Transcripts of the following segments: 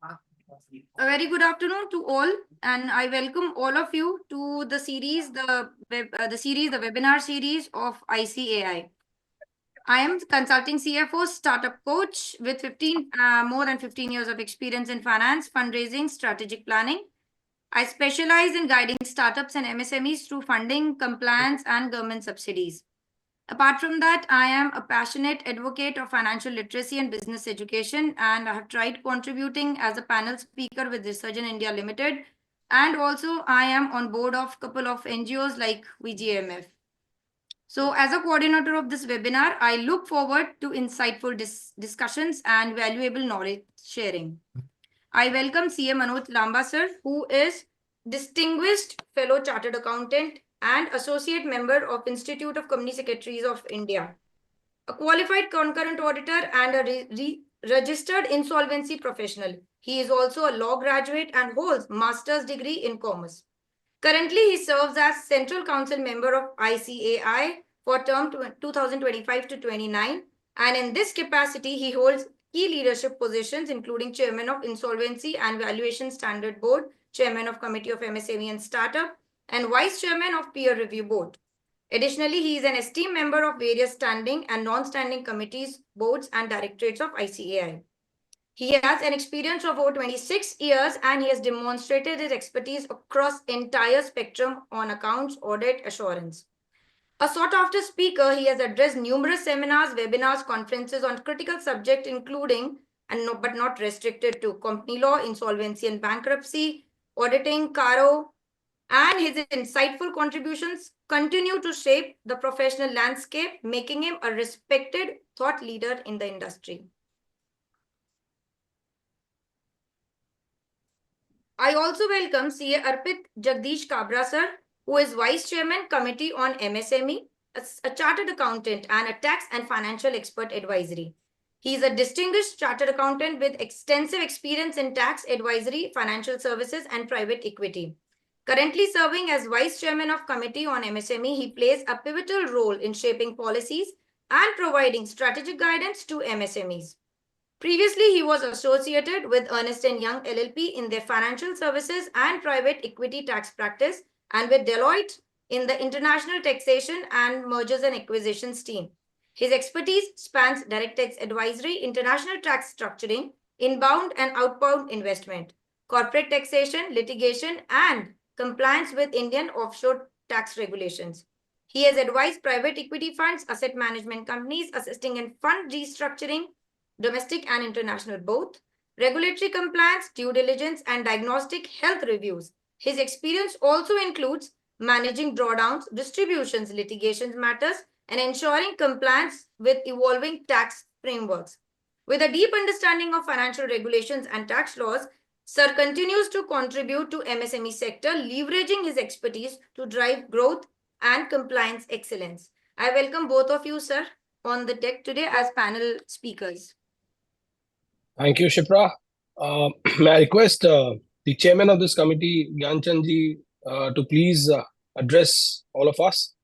A very good afternoon to all, and I welcome all of you to the series, the webinar series of ICAI. I am consulting CFO, startup coach with more than 15 years of experience in finance, fundraising, strategic planning. I specialize in guiding startups and MSMEs through funding, compliance, and government subsidies. Apart from that, I am a passionate advocate of financial literacy and business education, and I have tried contributing as a panel speaker with Resurgent India Limited. And also, I am on board of a couple of NGOs like VGMF. So, as a coordinator of this webinar, I look forward to insightful discussions and valuable knowledge sharing. I welcome CA Manoj Lamba sir, who is Distinguished Fellow Chartered Accountant and Associate Member of Institute of Company Secretaries of India, a qualified concurrent auditor and a registered insolvency professional. He is also a law graduate and holds master's degree in commerce. Currently, he serves as Central Council member of ICAI for term 2025 to 29, and in this capacity, he holds key leadership positions, including Chairman of Insolvency and Valuation Standard Board, Chairman of Committee of MSME and Startup, and Vice Chairman of Peer Review Board. Additionally, he is an esteemed member of various standing and non-standing committees, boards, and directorates of ICAI. He has an experience of over 26 years and he has demonstrated his expertise across entire spectrum on accounts, audit, assurance. A sought-after speaker, he has addressed numerous seminars, webinars, conferences on critical subjects including, but not restricted to, company law, insolvency and bankruptcy, auditing, CARO, and his insightful contributions continue to shape the professional landscape, making him a respected thought leader in the industry. I also welcome CA Arpit Jagdish Kabra sir, who is Vice Chairman Committee on MSME, a chartered accountant and a tax and financial expert advisory. He is a distinguished chartered accountant with extensive experience in tax advisory, financial services, and private equity. Currently serving as Vice Chairman of Committee on MSME, he plays a pivotal role in shaping policies and providing strategic guidance to MSMEs. Previously, he was associated with Ernst & Young LLP in their financial services and private equity tax practice and with Deloitte in the international taxation and mergers and acquisitions team. His expertise spans direct tax advisory, international tax structuring, inbound and outbound investment, corporate taxation, litigation, and compliance with Indian offshore tax regulations. He has advised private equity funds, asset management companies assisting in fund restructuring, domestic and international both, regulatory compliance, due diligence, and diagnostic health reviews. His experience also includes managing drawdowns, distributions, litigations matters, and ensuring compliance with evolving tax frameworks. With a deep understanding of financial regulations and tax laws, Sir continues to contribute to MSME sector, leveraging his expertise to drive growth and compliance excellence. I welcome both of you, sir, on the deck today as panel speakers. Thank you, Shipra. May I request the chairman of this committee, Gyanchan ji, to please address all of us.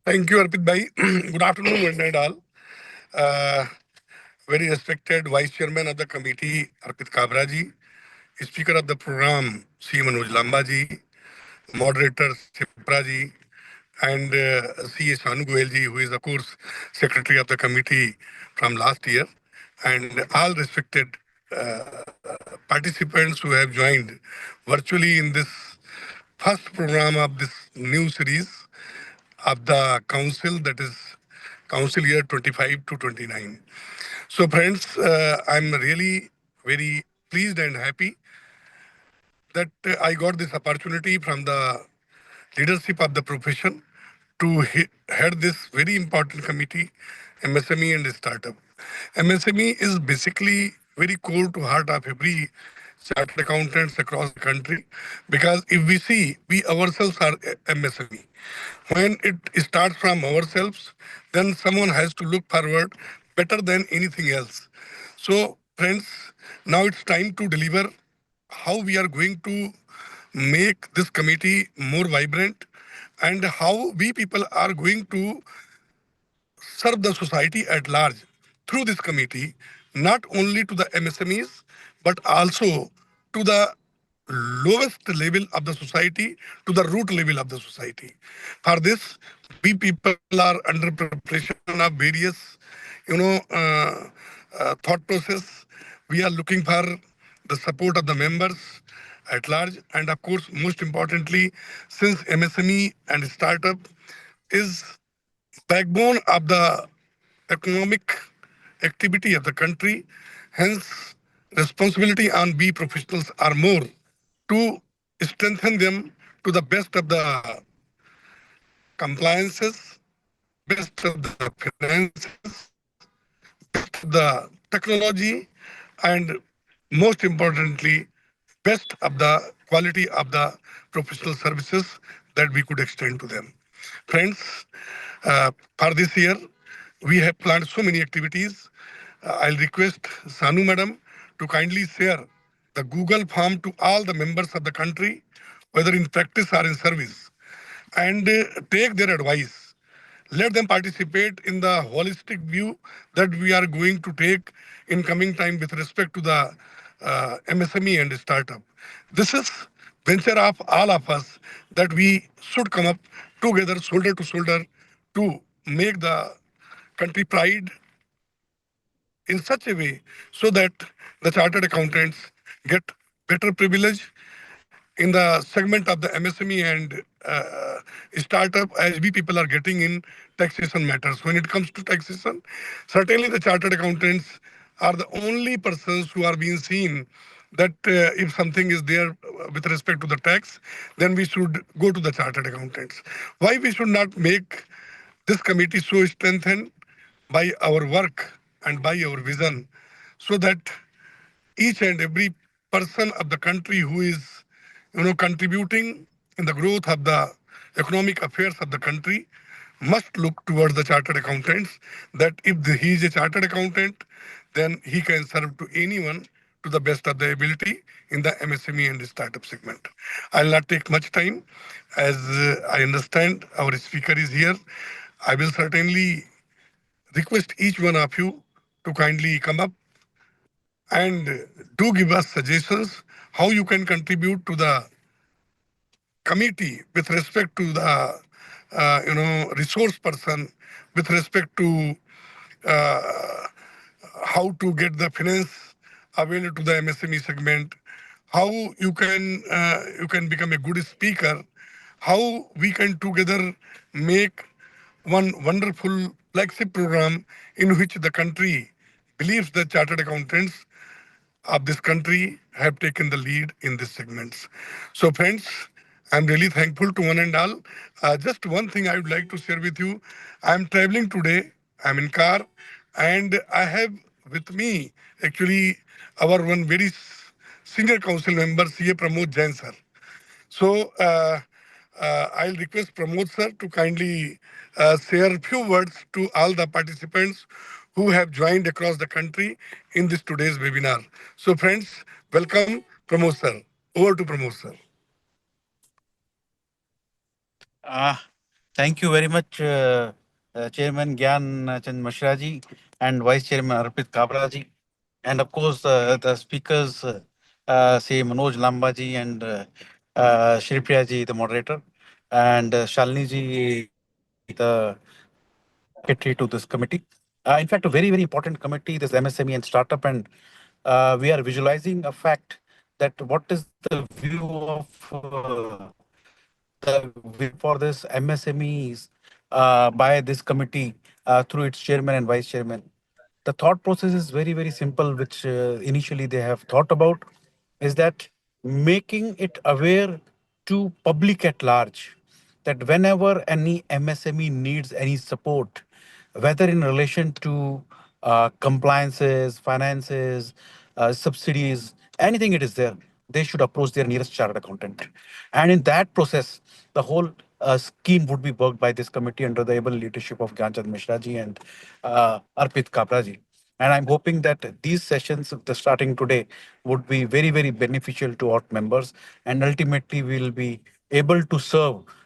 Thank you, Arpit bhai. Good afternoon, good night all. Very respected Vice Chairman of the committee, Arpit Kabra ji, Speaker of the program, C. Manoj Lamba ji, Moderator, Shipra ji, and C. Shanu Goel ji, who is, of course, Secretary of the committee from last year, and all respected participants who have joined virtually in this first program of this new series of the council, that is council year 25 to 29. So friends, I'm really very pleased and happy that I got this opportunity from the leadership of the profession to head this very important committee, MSME and Startup. MSME is basically very core to heart of every chartered accountants across the country, because if we see, we ourselves are MSME. When it starts from ourselves, then someone has to look forward better than anything else. So friends, now it's time to deliver how we are going to make this committee more vibrant and how we people are going to serve the society at large through this committee not only to the MSMEs, but also to the lowest level of the society, to the root level of the society. For this, we people are under preparation of various, thought process. We are looking for the support of the members at large, and of course, most importantly, since MSME and startup is backbone of the economic activity of the country. Hence, responsibility on B professionals are more to strengthen them to the best of the compliances, best of the finances, best of the technology, and most importantly, best of the quality of the professional services that we could extend to them. Friends, for this year, we have planned so many activities. I'll request Sanu Madam to kindly share the Google form to all the members of the country, whether in practice or in service, and take their advice. Let them participate in the holistic view that we are going to take in coming time with respect to the MSME and startup. This is venture of all of us that we should come up together, shoulder to shoulder, to make the country pride in such a way so that the chartered accountants get better privilege in the segment of the MSME and startup as we people are getting in taxation matters. When it comes to taxation, certainly the chartered accountants are the only persons who are being seen that if something is there with respect to the tax, then we should go to the chartered accountants. Why we should not make this committee so strengthened by our work and by our vision so that each and every person of the country who is contributing in the growth of the economic affairs of the country must look towards the chartered accountants, that if he is a chartered accountant, then he can serve to anyone to the best of the ability in the MSME and startup segment. I'll not take much time as I understand our speaker is here. I will certainly request each one of you to kindly come up and do give us suggestions how you can contribute to the committee with respect to the resource person, with respect to uh, how to get the finance available to the MSME segment, how you can become a good speaker, how we can together make one wonderful flagship program in which the country believes the chartered accountants of this country have taken the lead in these segments. So friends, I'm really thankful to one and all. Just one thing I would like to share with you. I'm traveling today. I'm in car and I have with me actually our one very senior council member, CA Pramod Jain sir. So I'll request Pramod sir to kindly share a few words to all the participants who have joined across the country in this today's webinar. So friends, welcome Pramod sir. Over to Pramod sir. Thank you very much, Chairman Gyan Chand Mishra ji and Vice Chairman Arpit Kabra ji, and of course the speakers, say Manoj Lamba ji and Shri Priya ji, the moderator, and Shalini ji, the secretary to this committee. In fact, a very, very important committee, this MSME and startup, and we are visualizing a fact that what is the view of for this MSMEs by this committee through its chairman and vice chairman. The thought process is very, very simple, which initially they have thought about, is that making it aware to public at large that whenever any MSME needs any support, whether in relation to compliances, finances, subsidies, anything it is there, they should approach their nearest chartered accountant. And in that process, the whole scheme would be worked by this committee under the able leadership of Gyanchand Mishra ji and Arpit Kabra ji. And I'm hoping that these sessions, starting today, would be very, very beneficial to our members. And ultimately, we'll be able to serve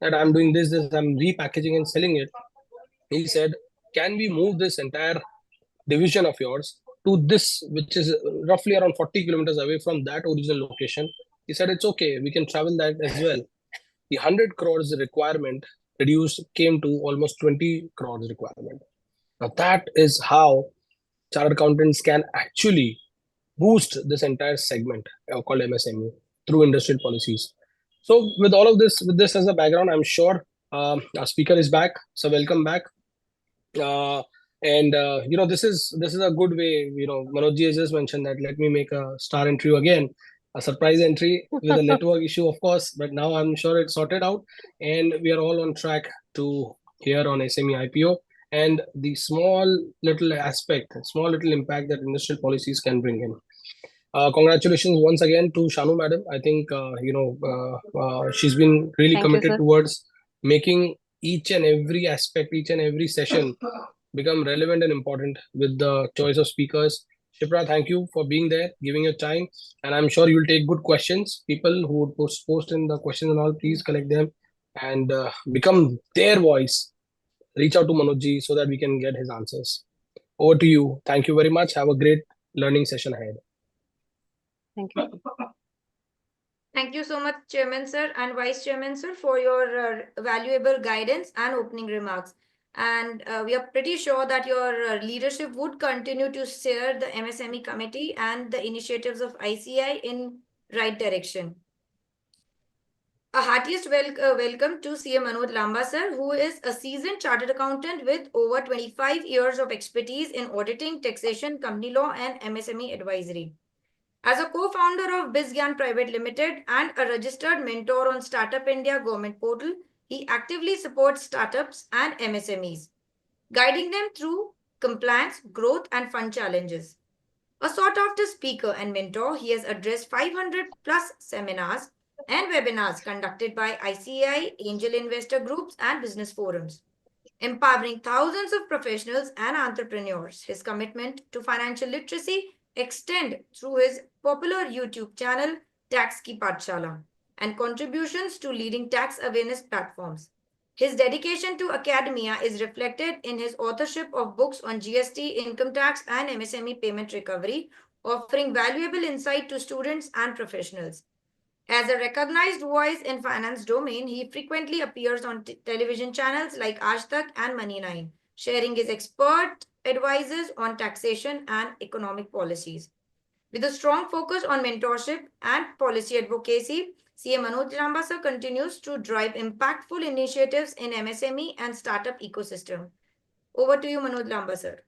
that I'm doing this, I'm repackaging and selling it. He said, can we move this entire division of yours to this, which is roughly around 40 kilometers away from that original location? He said, it's okay, we can travel that as well. The 100 crores requirement reduced came to almost 20 crores requirement. Now that is how chartered accountants can actually boost this entire segment called MSME through industrial policies. So with all of this, with this as a background, I'm sure our speaker is back. So welcome back. Uh, and this is a good way. Manoj has just mentioned that let me make a star entry again, a surprise entry with a network issue, of course. But now I'm sure it's sorted out, and we are all on track to here on SME IPO and the small little aspect, small little impact that industrial policies can bring in. Congratulations once again to Shanu madam. I think she's been really Thank you, committed sir. towards making each and every aspect, each and every session become relevant and important with the choice of speakers. Shipra, thank you for being there, giving your time, and I'm sure you'll take good questions. People who would post in the questions and all, please collect them and become their voice. Reach out to Manojji so that we can get his answers. Over to you. Thank you very much. Have a great learning session ahead. Thank you. Thank you so much, Chairman Sir and Vice Chairman Sir, for your valuable guidance and opening remarks. And we are pretty sure that your leadership would continue to steer the MSME committee and the initiatives of ICI in right direction. A heartiest welcome to CA Manoj Lamba sir, who is a seasoned chartered accountant with over 25 years of expertise in auditing, taxation, company law, and MSME advisory. As a co-founder of BizGyan Private Limited and a registered mentor on Startup India government portal, he actively supports startups and MSMEs, guiding them through compliance, growth, and fund challenges. A sought-after speaker and mentor, he has addressed 500 plus seminars and webinars conducted by ICI, angel investor groups, and business forums, empowering thousands of professionals and entrepreneurs. His commitment to financial literacy extend through his popular YouTube channel, Tax Ki Pathshala, and contributions to leading tax awareness platforms. His dedication to academia is reflected in his authorship of books on GST, income tax, and MSME payment recovery, offering valuable insight to students and professionals. As a recognized voice in finance domain, he frequently appears on television channels like Aaj Tak and Money 9, sharing his expert advices on taxation and economic policies. With a strong focus on mentorship and policy advocacy, CM Manoj Lamba sir continues to drive impactful initiatives in MSME and startup ecosystem. Over to you, Manoj Lamba sir.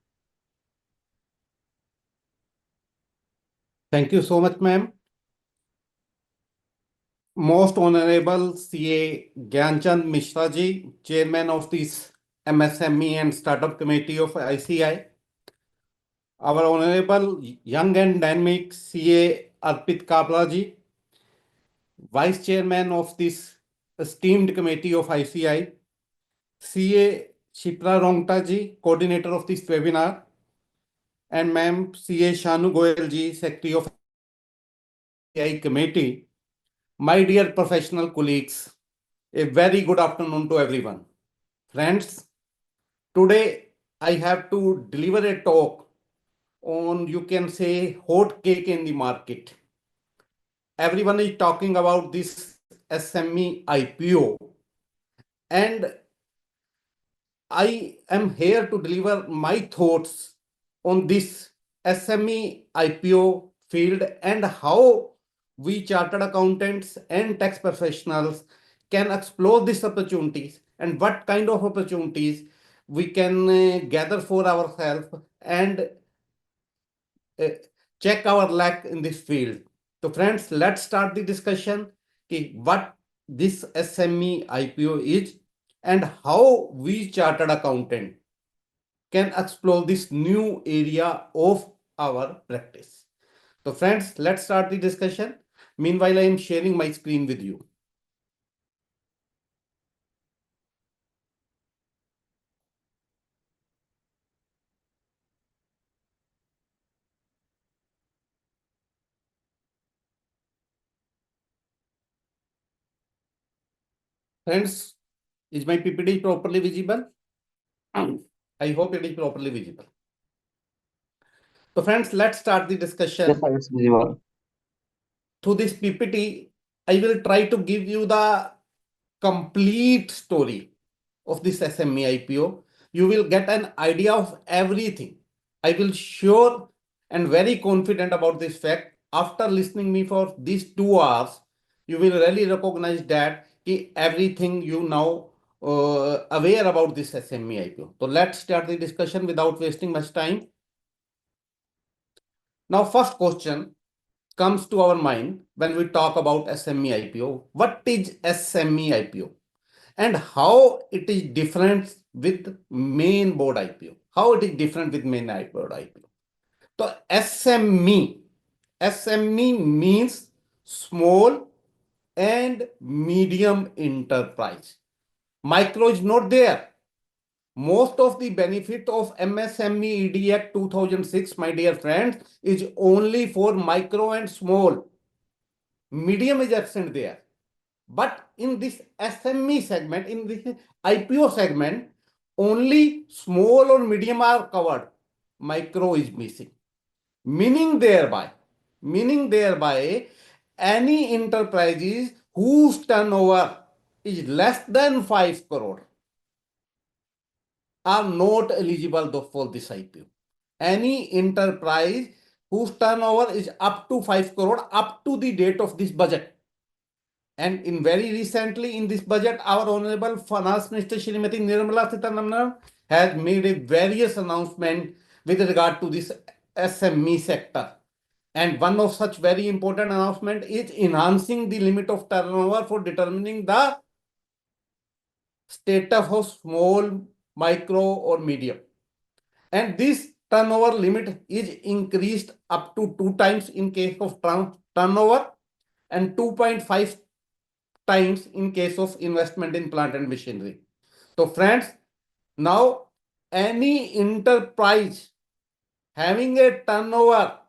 Thank you so much, ma'am. Most Honorable CA Gyanchand Mishra ji, Chairman of this MSME and Startup Committee of ICI. Our Honorable Young and Dynamic CA Arpit Kabla ji, Vice Chairman of this esteemed committee of ICI. CA Shipra Rongta ji, Coordinator of this webinar. And ma'am CA Shanu Goyal ji, Secretary of ICI Committee. My dear professional colleagues, a very good afternoon to everyone. Friends, today I have to deliver a talk on, you can say, hot cake in the market. Everyone is talking about this SME IPO, and I am here to deliver my thoughts on this SME IPO field and how we chartered accountants and tax professionals can explore these opportunities and what kind of opportunities we can gather for ourselves and check our luck in this field. So friends, let's start the discussion what this SME IPO is and how we chartered accountant can explore this new area of our practice. So friends, let's start the discussion. Meanwhile, I am sharing my screen with you. Friends, Is my PPT properly visible? I hope it is properly visible. So friends, let's start the discussion. Yes, sir, it's visible. Through this PPT, I will try to give you the complete story of this SME IPO. You will get an idea of everything. I will sure and very confident about this fact. After listening me for these 2 hours, you will really recognize that everything you now aware about this SME IPO. So let's start the discussion without wasting much time. Now, first question comes to our mind when we talk about SME IPO. What is SME IPO? And how it is different with Mainboard IPO? How it is different with Mainboard IPO? So SME means small and medium enterprise. Micro is not there. Most of the benefit of MSME ED Act 2006, my dear friends, is only for micro and small. Medium is absent there. But in this SME segment, in this IPO segment, only small or medium are covered. Micro is missing. Meaning thereby, any enterprises whose turnover is less than 5 crore are not eligible for this IPO. Any enterprise whose turnover is up to 5 crore up to the date of this budget. And in very recently in this budget, our Honorable Finance Minister Shrimati Nirmala Sitharaman has made a various announcement with regard to this SME sector. And one of such very important announcement is enhancing the limit of turnover for determining the status of small, micro or medium. And this turnover limit is increased up to 2 times in case of turnover and 2.5 times in case of investment in plant and machinery. So friends, now any enterprise having a turnover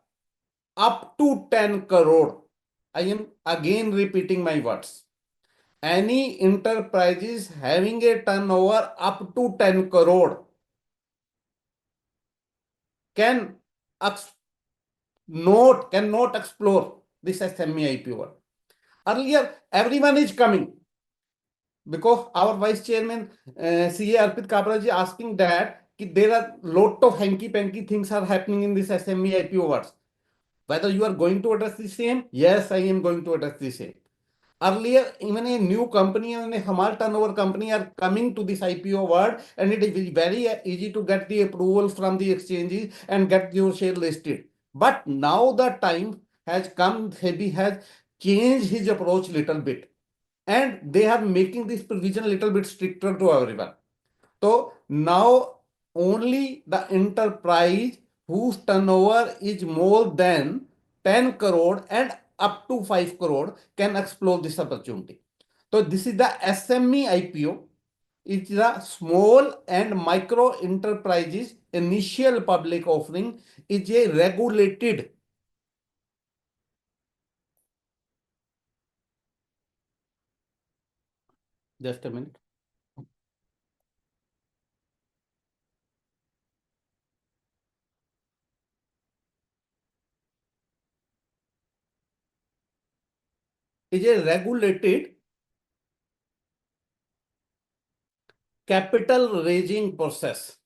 up to 10 crore, I am again repeating my words. Any enterprises having a turnover up to 10 crore cannot explore this SME IPO. Earlier, everyone is coming because our Vice Chairman CA Arpit Kabra ji asking that there are lot of hanky-panky things are happening in this SME IPO words. Whether you are going to address the same? Yes, I am going to address the same. Earlier, even a new company and a small turnover company are coming to this IPO world, and it is very easy to get the approval from the exchanges and get your share listed. But now the time has come, SEBI has changed his approach little bit, and they are making this provision a little bit stricter to everyone. So now only the enterprise whose turnover is more than 10 crore and up to 5 crore can explore this opportunity. So this is the SME IPO. It's the small and micro enterprises initial public offering. Is a regulated. Just a minute. Is a regulated capital raising process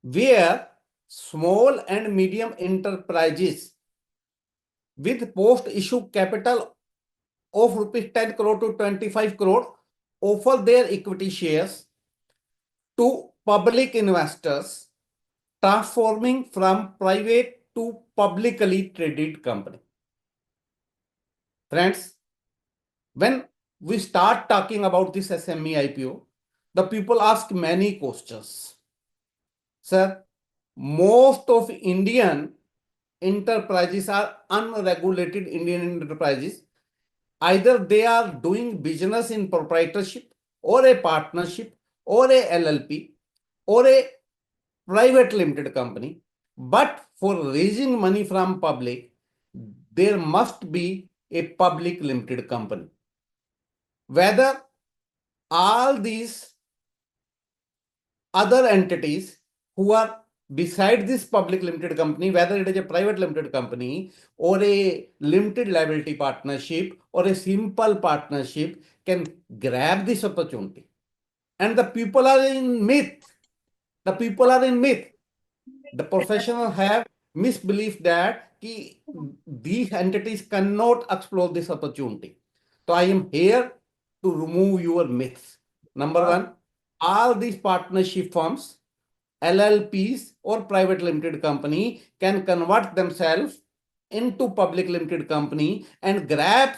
where small and medium enterprises with post-issue capital of rupees 10 crore to 25 crore offer their equity shares to public investors, transforming from private to publicly traded company. Friends, when we start talking about this SME IPO, the people ask many questions. Sir, most of Indian enterprises are unregulated Indian enterprises. Either they are doing business in proprietorship or a partnership or a LLP or a private limited company. But for raising money from public, there must be a public limited company. whether all these other entities who are beside this public limited company, whether it is a private limited company or a limited liability partnership or a simple partnership, can grab this opportunity. And the people are in myth. The people are in myth. The professionals have misbelief that these entities cannot explore this opportunity. So I am here to remove your myths. Number one, all these partnership firms, LLPs or private limited company can convert themselves into public limited company and grab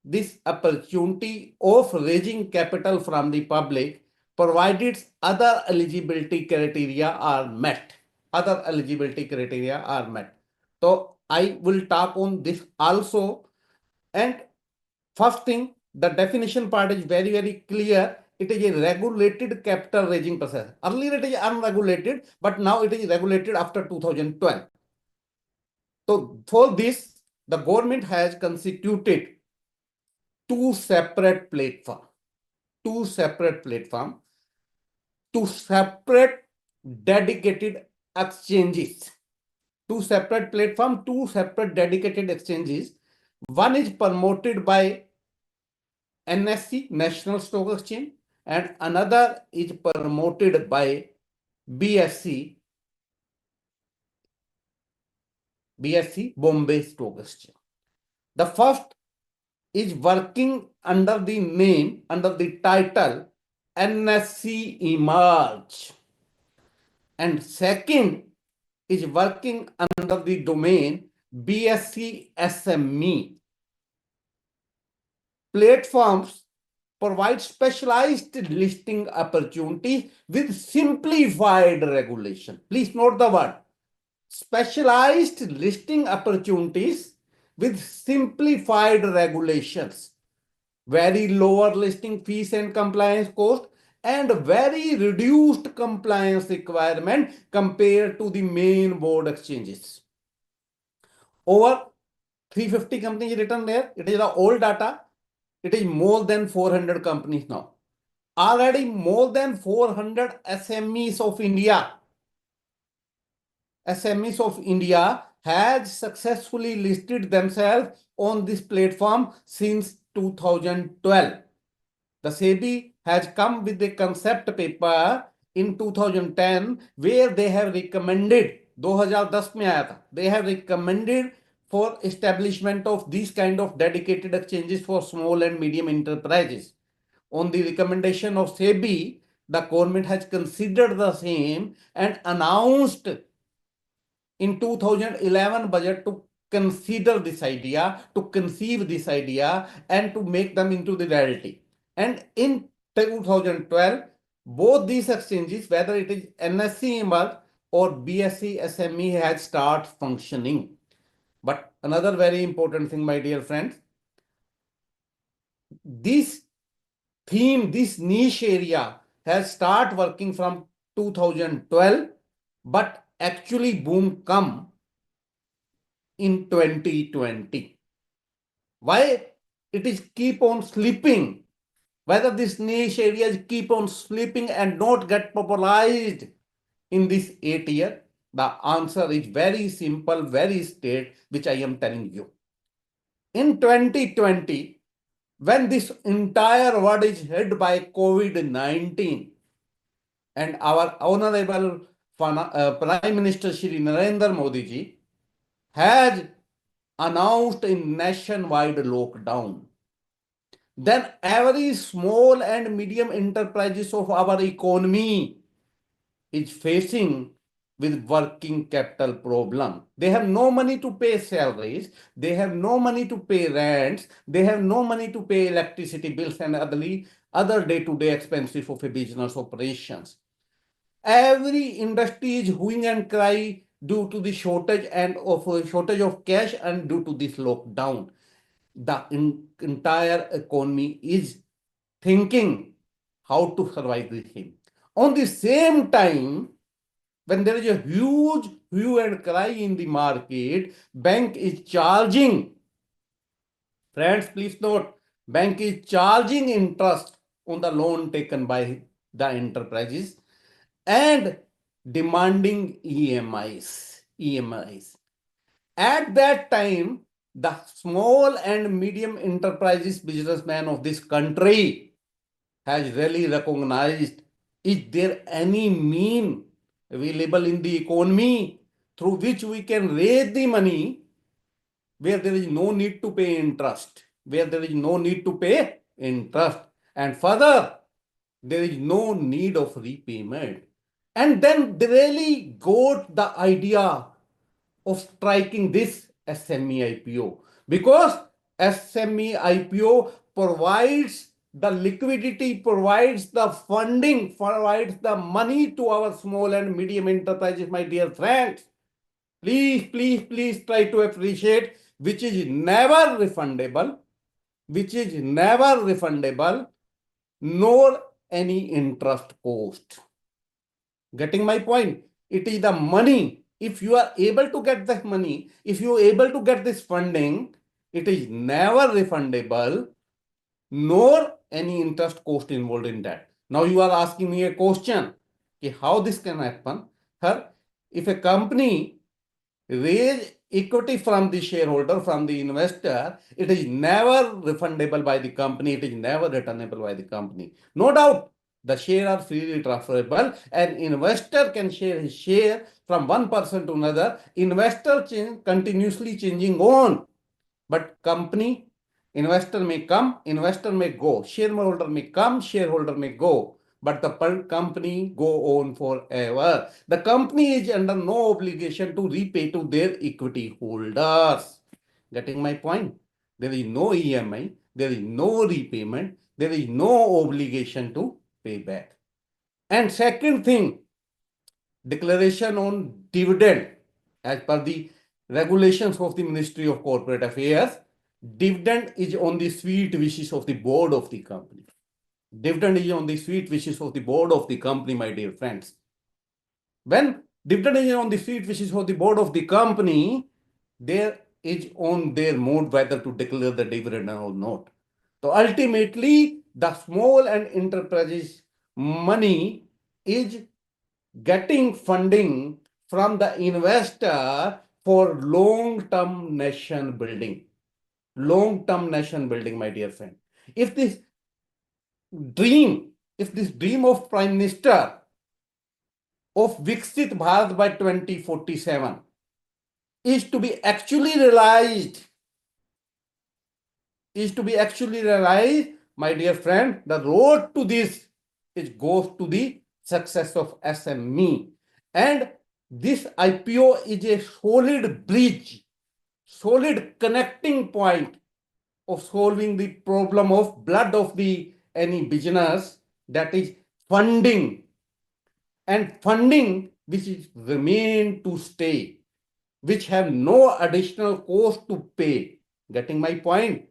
this opportunity of raising capital from the public, provided other eligibility criteria are met. Other eligibility criteria are met. So I will talk on this also. And first thing, the definition part is very, very clear. It is a regulated capital raising process. Earlier it is unregulated, but now it is regulated after 2012. So for this, the government has constituted two separate platforms, two separate dedicated exchanges, two separate dedicated exchanges. One is promoted by NSE, National Stock Exchange, and another is promoted by BSE, Bombay Stock Exchange. The first is working under the name, under the title NSE Emerge, and second is working under the domain BSE SME. Platforms provide specialized listing opportunities with simplified regulation. Please note the word specialized listing opportunities with simplified regulations, very lower listing fees and compliance cost, and very reduced compliance requirement compared to the main board exchanges. Over 350 companies written there. It is the old data. It is more than 400 companies now. Already more than 400 SMEs of India has successfully listed themselves on this platform since 2012. The SEBI has come with a concept paper in 2010 where they have recommended, 2010 में आया था, they have recommended for establishment of these kind of dedicated exchanges for small and medium enterprises. On the recommendation of SEBI, the government has considered the same and announced in 2011 budget to consider this idea, to conceive this idea, and to make them into the reality. And in 2012, both these exchanges, whether it is NSE Emerge or BSE SME, had started functioning. But another very important thing, my dear friends, this theme, this niche area has started working from 2012, but actually boom come in 2020. Why it is keep on sleeping? Whether these niche areas keep on sleeping and not get popularized in this 8 year? The answer is very simple, very straight, which I am telling you. In 2020, when this entire world is hit by COVID-19, and our honorable Prime Minister Shri Narendra Modi ji has announced a nationwide lockdown, then every small and medium enterprises of our economy is facing with working capital problem. They have no money to pay salaries, they have no money to pay rents, they have no money to pay electricity bills and other day-to-day expenses of a business operations. Every industry is hooing and crying due to the shortage of cash and due to this lockdown. The entire economy is thinking how to survive this thing. On the same time, when there is a huge hue and cry in the market, bank is charging. Friends, please note, bank is charging interest on the loan taken by the enterprises and demanding EMIs. At that time, the small and medium enterprises businessman of this country has really recognized, is there any mean available in the economy through which we can raise the money where there is no need to pay interest, and further, there is no need of repayment. And then they really got the idea of striking this SME IPO, because SME IPO provides the liquidity, provides the funding, provides the money to our small and medium enterprises, my dear friends. Please try to appreciate, which is never refundable, nor any interest cost. Getting my point? It is the money. If you are able to get that money, if you are able to get this funding, it is never refundable, nor any interest cost involved in that. Now you are asking me a question, how this can happen? Sir, if a company raise equity from the shareholder, from the investor, it is never refundable by the company, it is never returnable by the company. No doubt, the share are freely transferable, and investor can share his share from one person to another. Investor continuously changing on, but company, investor may come, investor may go, shareholder may come, shareholder may go, but the company go on forever. The company is under no obligation to repay to their equity holders. Getting my point? There is no EMI, there is no repayment, there is no obligation to pay back. And second thing, declaration on dividend. As per the regulations of the Ministry of Corporate Affairs, dividend is on the sweet wishes of the board of the company. Dividend is on the sweet wishes of the board of the company, my dear friends. When dividend is on the sweet wishes of the board of the company, there is on their mood whether to declare the dividend or not. So ultimately, the small and enterprises money is getting funding from the investor for long-term nation building. Long-term nation building, my dear friend. If this dream of Prime Minister of Viksit Bharat by 2047 is to be actually realized, my dear friend, the road to this goes to the success of SME. And this IPO is a solid bridge, solid connecting point of solving the problem of blood of the any business, that is funding, and funding which is remain to stay, which have no additional cost to pay. Getting my point?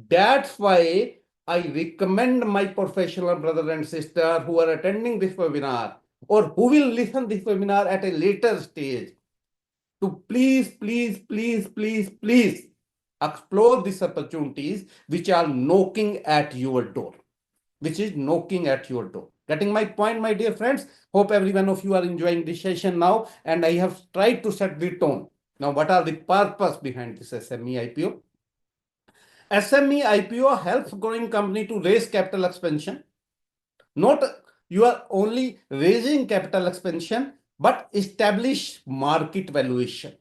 That's why I recommend my professional brother and sister who are attending this webinar or who will listen this webinar at a later stage to please explore these opportunities which are knocking at your door. Getting my point, my dear friends? Hope every one of you are enjoying this session now, and I have tried to set the tone. Now, what are the purpose behind this SME IPO? SME IPO helps growing company to raise capital expansion. Not you are only raising capital expansion, but establish market valuation.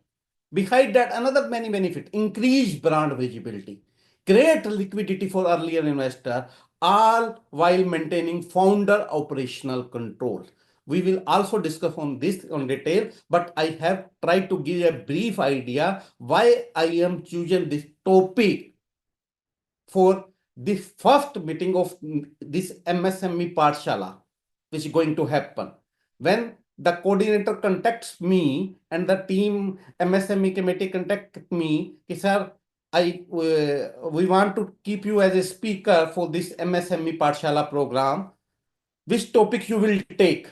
Behind that, another many benefit: increase brand visibility, create liquidity for earlier investor, all while maintaining founder operational control. We will also discuss on this on detail, but I have tried to give a brief idea why I am choosing this topic for the first meeting of this MSME Pathshala, which is going to happen. When the coordinator contacts me and the team MSME committee contact me, sir, we want to keep you as a speaker for this MSME Pathshala program. Which topic you will take?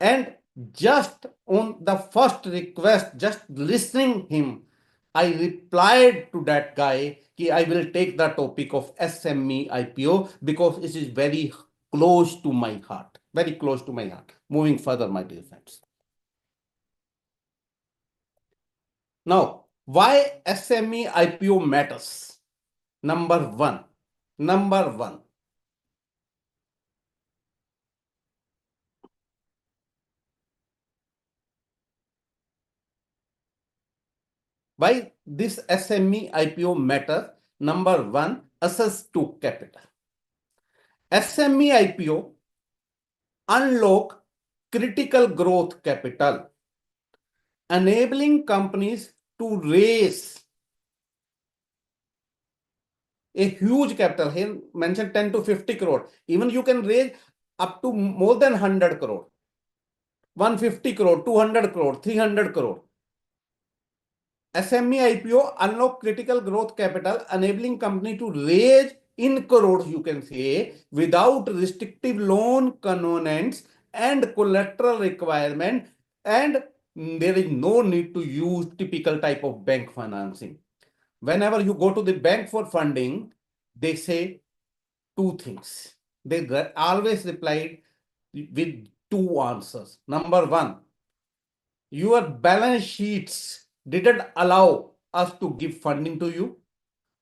And just on the first request, just listening him, I replied to that guy that I will take the topic of SME IPO because it is very close to my heart. Very close to my heart. Moving further, my dear friends. Now, why SME IPO matters? Number one. Why this SME IPO matter? Number one, access to capital. SME IPO unlock critical growth capital, enabling companies to raise a huge capital. Here mentioned 10 to 50 crore. Even you can raise up to more than 100 crore, 150 crore, 200 crore, 300 crore. SME IPO unlock critical growth capital, enabling company to raise in crores, you can say, without restrictive loan covenants and collateral requirement, and there is no need to use typical type of bank financing. Whenever you go to the bank for funding, they say two things. They always replied with two answers. Number one, your balance sheets didn't allow us to give funding to you.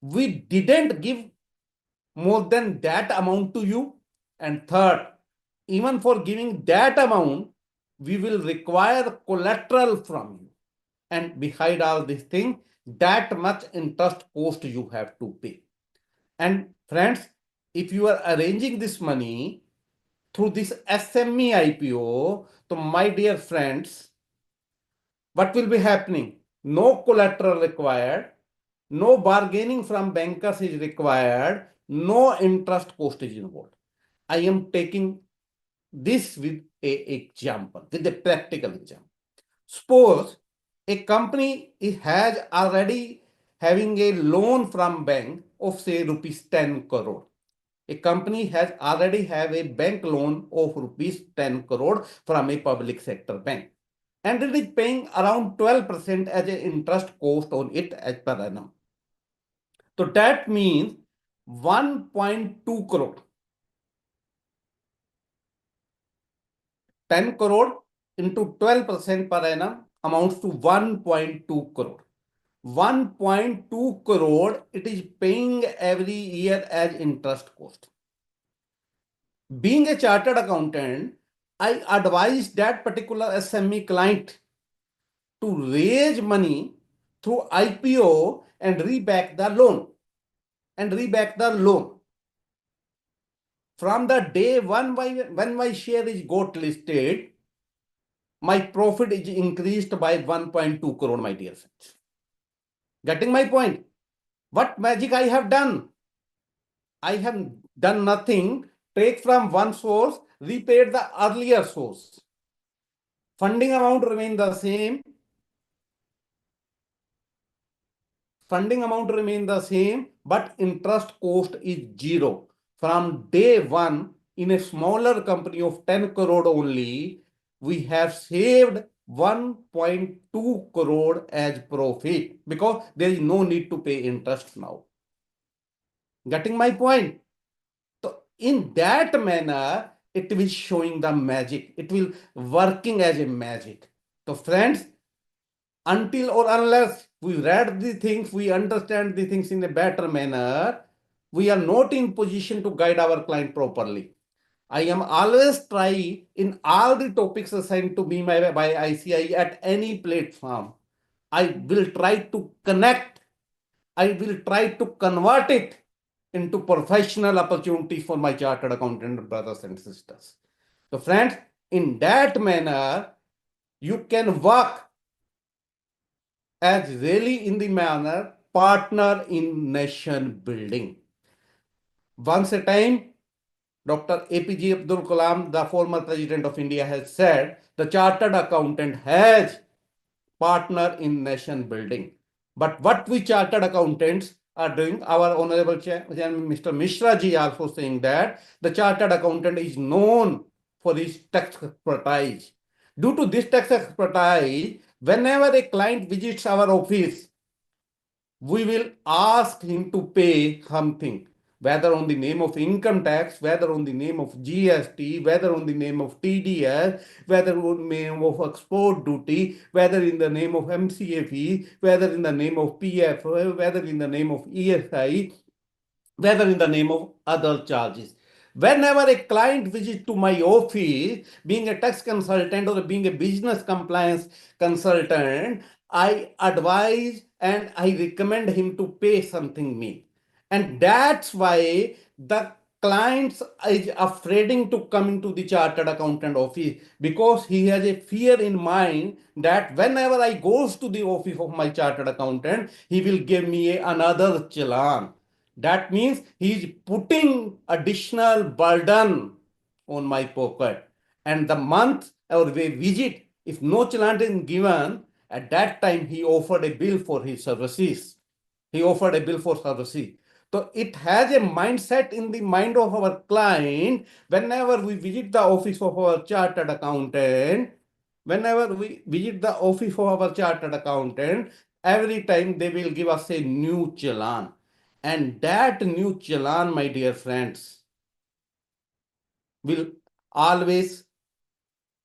We didn't give more than that amount to you. And third, even for giving that amount, we will require collateral from you. And behind all this thing, that much interest cost you have to pay. And friends, if you are arranging this money through this SME IPO, so my dear friends, what will be happening? No collateral required, no bargaining from bankers is required, no interest cost is involved. I am taking this with a example, with a practical example. Suppose a company has already having a loan from bank of say rupees 10 crore. A company has already have a bank loan of rupees 10 crore from a public sector bank, and it is paying around 12% as an interest cost on it as per annum. So that means 1.2 crore. 10 crore into 12% per annum amounts to 1.2 crore. 1.2 crore it is paying every year as interest cost. Being a chartered accountant, I advise that particular SME client to raise money through IPO and reback the loan. From the day one when my share is got listed, my profit is increased by 1.2 crore, my dear friends. Getting my point? What magic I have done? I have done nothing. Take from one source, repaid the earlier source. Funding amount remain the same. But interest cost is zero. From day one, in a smaller company of 10 crore only, we have saved 1.2 crore as profit because there is no need to pay interest now. Getting my point? So in that manner, it will showing the magic. It will working as a magic. So friends, until or unless we read the things, we understand the things in a better manner, we are not in position to guide our client properly. I am always try in all the topics assigned to me by ICI at any platform. I will try to connect. I will try to convert it into professional opportunities for my chartered accountant brothers and sisters. So friends, in that manner, you can work as really in the manner partner in nation building. Once a time, Dr. APJ Abdul Kalam, the former president of India, has said the chartered accountant has partner in nation building. But what we chartered accountants are doing, our honorable chairman, Mr. Mishra ji, also saying that the chartered accountant is known for his tax expertise. Due to this tax expertise, whenever a client visits our office, we will ask him to pay something, whether on the name of income tax, whether on the name of GST, whether on the name of TDS, whether on the name of export duty, whether in the name of MCA fee, whether in the name of PF, whether in the name of ESI, whether in the name of other charges. Whenever a client visits to my office, being a tax consultant or being a business compliance consultant, I advise and I recommend him to pay something me. And that's why the clients is afraid to come into the chartered accountant office, because he has a fear in mind that whenever I goes to the office of my chartered accountant, he will give me another challan. That means he is putting additional burden on my pocket. And the month or the visit, if no challan is given, at that time he offered a bill for his services. He offered a bill for services. So it has a mindset in the mind of our client. Whenever we visit the office of our chartered accountant, every time they will give us a new challan. And that new challan, my dear friends, will always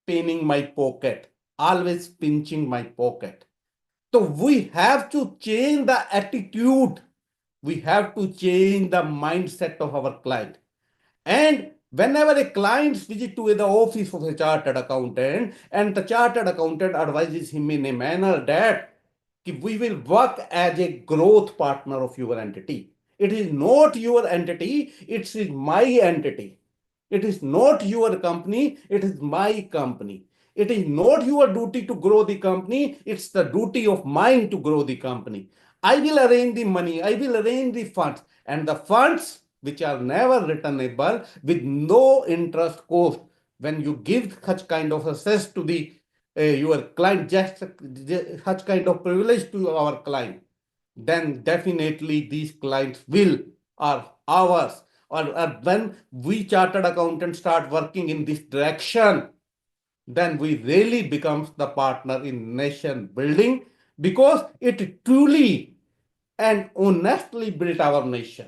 paining my pocket, always pinching my pocket. So we have to change the attitude. We have to change the mindset of our client. And whenever a client visits to the office of a chartered accountant, and the chartered accountant advises him in a manner that we will work as a growth partner of your entity. It is not your entity, it is my entity. It is not your company, it is my company. It is not your duty to grow the company, it's the duty of mine to grow the company. I will arrange the money, I will arrange the funds, and the funds which are never returnable with no interest cost. When you give such kind of access to the your client, just such kind of privilege to our client, then definitely these clients will are ours. Or when we chartered accountants start working in this direction, then we really becomes the partner in nation building, because it truly and honestly built our nation.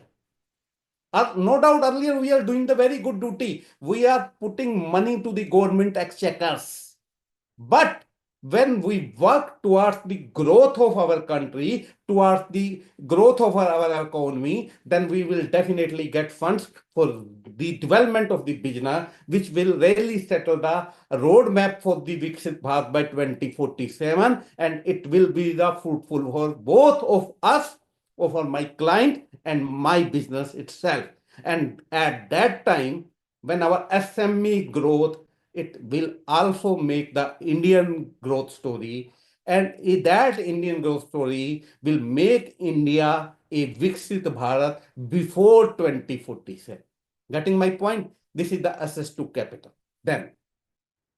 No doubt earlier we are doing the very good duty. We are putting money to the government exchequers. But when we work towards the growth of our country, towards the growth of our economy, then we will definitely get funds for the development of the business, which will really settle the roadmap for the Viksit Bharat by 2047. And it will be the fruitful for both of us, for my client and my business itself. And at that time, when our SME growth, it will also make the Indian growth story. And that Indian growth story will make India a Viksit Bharat before 2047. Getting my point? This is the access to capital. Then,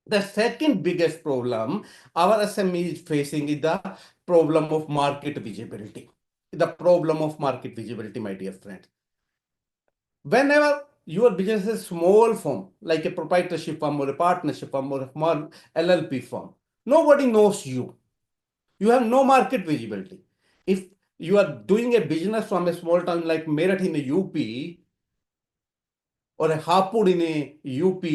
the second biggest problem our SME is facing is the problem of market visibility. The problem of market visibility, my dear friends. Whenever your business is small firm, like a proprietorship firm or a partnership firm or a small LLP firm, nobody knows you. You have no market visibility. If you are doing a business from a small town like Meerut in a UP or a Hapur in a UP,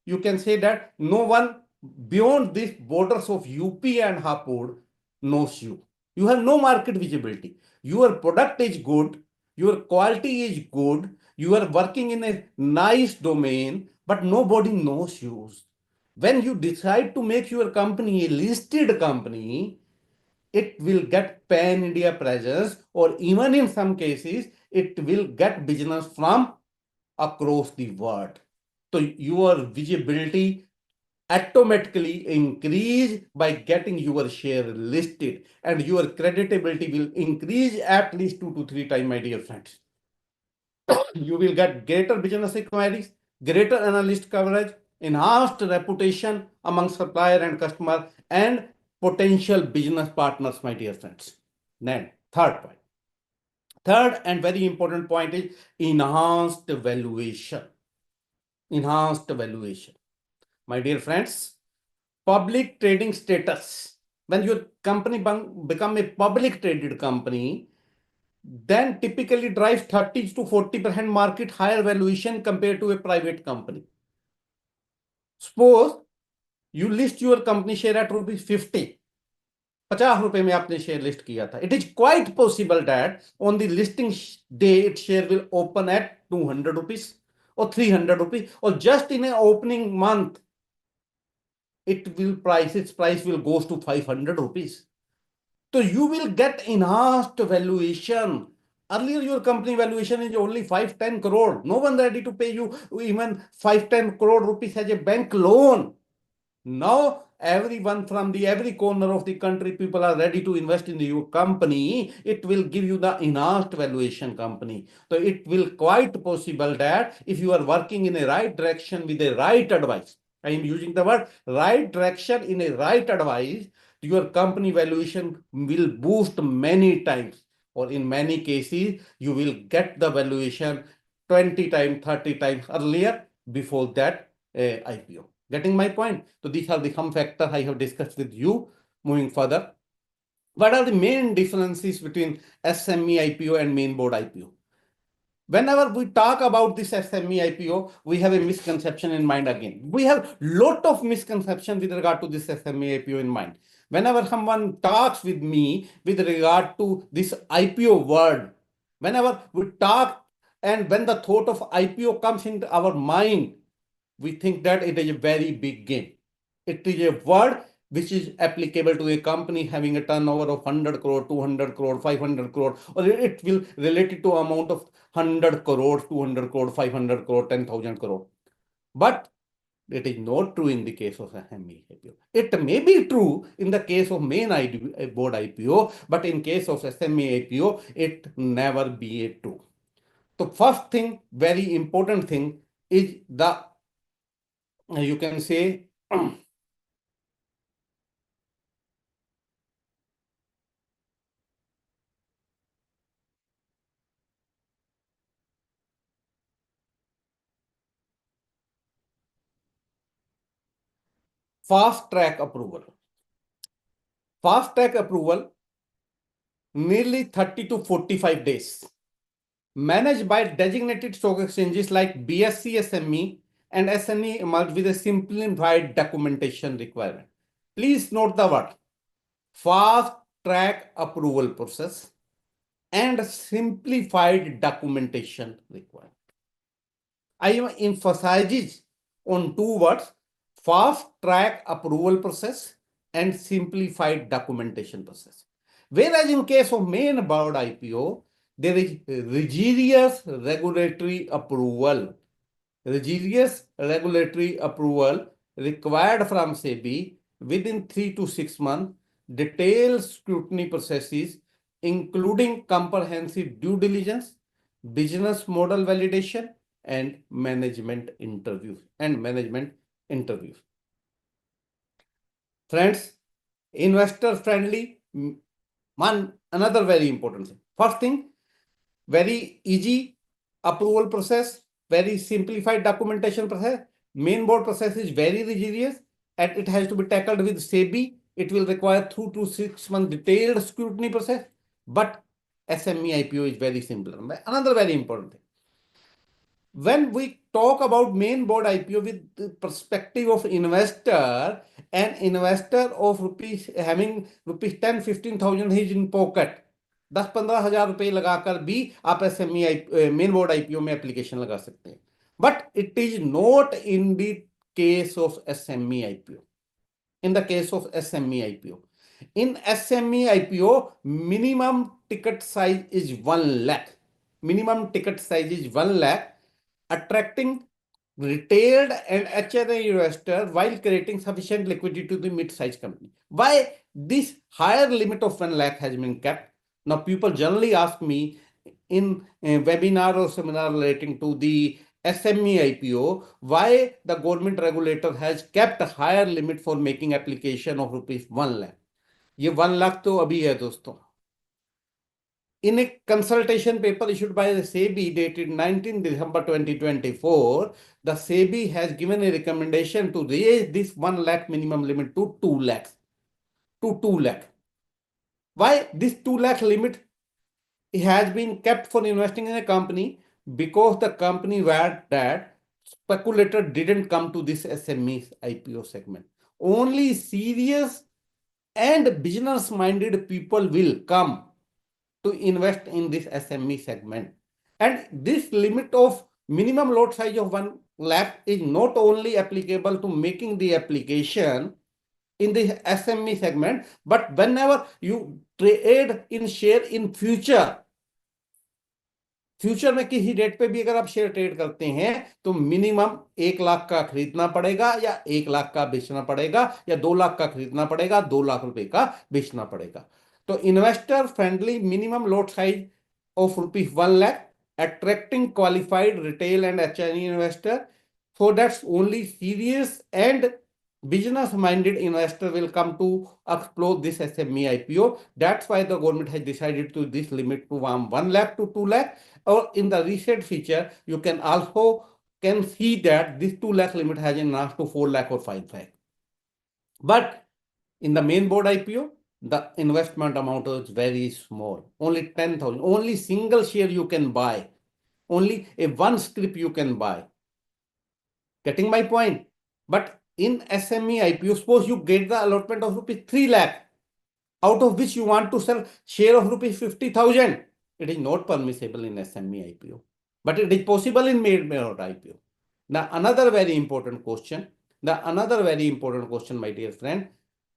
you can say that no one beyond these borders of UP and Hapur knows you. You have no market visibility. Your product is good, your quality is good, you are working in a nice domain, but nobody knows you. When you decide to make your company a listed company, it will get pan-India presence, or even in some cases, it will get business from across the world. So your visibility automatically increase by getting your share listed, and your creditability will increase at least 2 to 3 times, my dear friends. You will get greater business inquiries, greater analyst coverage, enhanced reputation among supplier and customer, and potential business partners, my dear friends. Then, third point. Third and very important point is enhanced valuation. Enhanced valuation. My dear friends, public trading status. When your company become a public traded company, then typically drives 30 to 40% market higher valuation compared to a private company. Suppose you list your company share at ₹50, 50 रुपए में आपने share list किया था. It is quite possible that on the listing day its share will open at ₹200 or ₹300, or just in an opening month its price will goes to ₹500. So you will get enhanced valuation. Earlier, your company valuation is only 5-10 crore. No one ready to pay you even 5-10 crore rupees as a bank loan. Now, everyone from every corner of the country, people are ready to invest in your company. It will give you the enhanced valuation company. So it will quite possible that if you are working in a right direction with a right advice, I am using the word right direction in a right advice, your company valuation will boost many times, or in many cases, you will get the valuation 20 times, 30 times earlier before that IPO. Getting my point? So these are the some factors I have discussed with you. Moving further, what are the main differences between SME IPO and Mainboard IPO? Whenever we talk about this SME IPO, we have a misconception in mind again. We have lot of misconception with regard to this SME IPO in mind. Whenever someone talks with me with regard to this IPO word, whenever we talk and when the thought of IPO comes into our mind, we think that it is a very big game. It is a word which is applicable to a company having a turnover of 100 crore, 200 crore, 500 crore, or it will relate it to amount of 100 crore, 200 crore, 500 crore, 10,000 crore. But it is not true in the case of SME IPO. It may be true in the case of Mainboard IPO, but in case of SME IPO, it never be true. So first thing, very important thing is the, you can say, fast track approval. Fast track approval, nearly 30 to 45 days, managed by designated stock exchanges like BSE SME and SME emerged with a simplified documentation requirement. Please note the word fast track approval process and simplified documentation requirement. I am emphasizes on two words: fast track approval process and simplified documentation process. Whereas in case of Mainboard IPO, there is rigorous regulatory approval. Rigorous regulatory approval required from SEBI within 3 to 6 months, detailed scrutiny processes, including comprehensive due diligence, business model validation, and management interviews. Friends, investor friendly, another very important thing. First thing, very easy approval process, very simplified documentation process. Mainboard process is very rigorous and it has to be tackled with SEBI. It will require 2 to 6 months detailed scrutiny process, but SME IPO is very simple. Another very important thing. When we talk about Mainboard IPO with the perspective of investor, an investor of having rupees 10-15,000 is in pocket, 10-15 हजार रुपए लगाकर भी आप SME Mainboard IPO में application लगा सकते हैं. But it is not in the case of SME IPO. In the case of SME IPO, in SME IPO, minimum ticket size is 1 lakh. Minimum ticket size is 1 lakh, attracting retailed and HNI investor while creating sufficient liquidity to the mid-sized company. Why this higher limit of 1 lakh has been kept? Now, people generally ask me in a webinar or seminar relating to the SME IPO, why the government regulator has kept a higher limit for making application of ₹1 lakh. ये 1 lakh तो अभी है दोस्तों. In a consultation paper issued by the SEBI dated 19 December 2024, the SEBI has given a recommendation to raise this 1 lakh minimum limit to 2 lakhs. To 2 lakh. Why this 2 lakh limit has been kept for investing in a company because the company where that speculator didn't come to this SME IPO segment. Only serious and business-minded people will come to invest in this SME segment. And this limit of minimum lot size of 1 lakh is not only applicable to making the application in the SME segment, but whenever you trade in share in future में किसी date पे भी अगर आप share trade करते हैं तो minimum 1 lakh का खरीदना पड़ेगा या 1 लाख का बेचना पड़ेगा या 2 लाख का खरीदना पड़ेगा 2 लाख रुपए का बेचना पड़ेगा. तो investor friendly minimum lot size of rupees 1 lakh, attracting qualified retail and HNI investor. So that's only serious and business-minded investor will come to explore this SME IPO. That's why the government has decided to this limit to 1 lakh to 2 lakh. Or in the reset feature, you can also see that this 2 lakh limit has enhanced to 4 lakh or 5 lakh. But in the main board IPO, the investment amount is very small, only 10,000, only single share you can buy, only a one scrip you can buy. Getting my point? But in SME IPO, suppose you get the allotment of rupees 3 lakh, out of which you want to sell share of rupees 50,000. It is not permissible in SME IPO, but it is possible in main board IPO. Now, another very important question, my dear friend,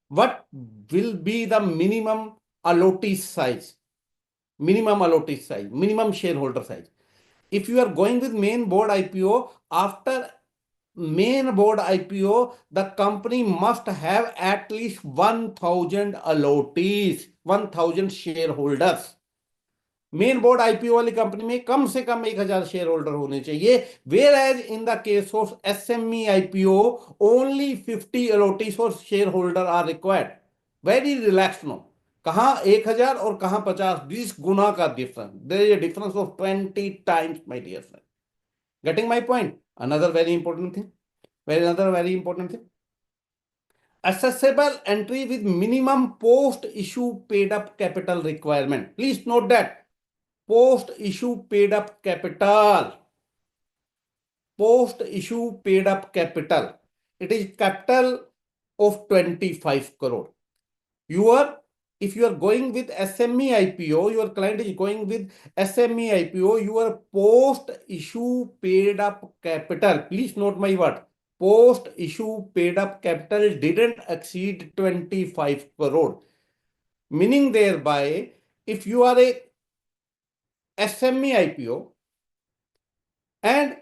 what will be the minimum allotee size, minimum shareholder size? If you are going with main board IPO, after main board IPO, the company must have at least 1,000 allottees, 1,000 shareholders. Main board IPO वाली company में कम से कम 1,000 shareholder होने चाहिए, whereas in the case of SME IPO only 50 allottees और shareholder are required. Very relax no, कहां 1,000 और कहां 50, 20 गुना का difference. There is a difference of 20 times, my dear friend. Getting my point? Another very important thing, accessible entry with minimum post issue paid up capital requirement. Please note that post issue paid up capital, it is capital of 25 crore. If you are going with SME IPO, your client is going with SME IPO, your post issue paid up capital, please note my word, post issue paid up capital didn't exceed 25 crore. Meaning thereby, if you are a SME IPO and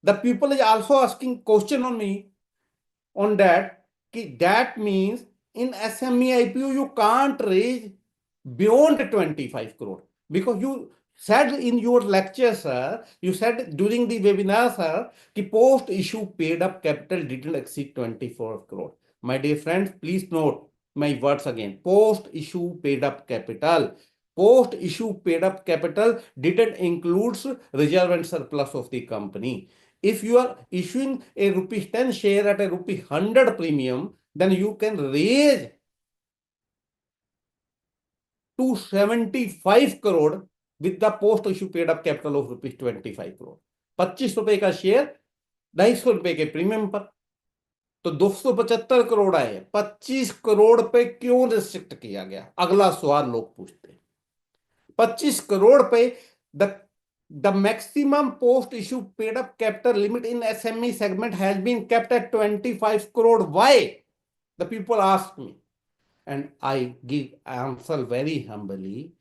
the people is also asking question on me on that, that means in SME IPO you can't raise beyond 25 crore, because you said in your lecture, sir, you said during the webinar, sir, the post issue paid up capital didn't exceed 24 crore. My dear friends, please note my words again. Post issue paid up capital. Post issue paid up capital didn't includes reserve and surplus of the company. If you are issuing a rupees 10 share at a rupee 100 premium, then you can raise to 75 crore with the post issue paid up capital of rupees 25 crore. 25 रुपए का share 250 रुपए के premium पर, तो 275 करोड़ आए. 25 करोड़ पे क्यों restrict किया गया? अगला सवाल लोग पूछते हैं. 25 करोड़ पे the maximum post issue paid up capital limit in SME segment has been kept at 25 crore. Why? The people ask me, and I give answer very humbly.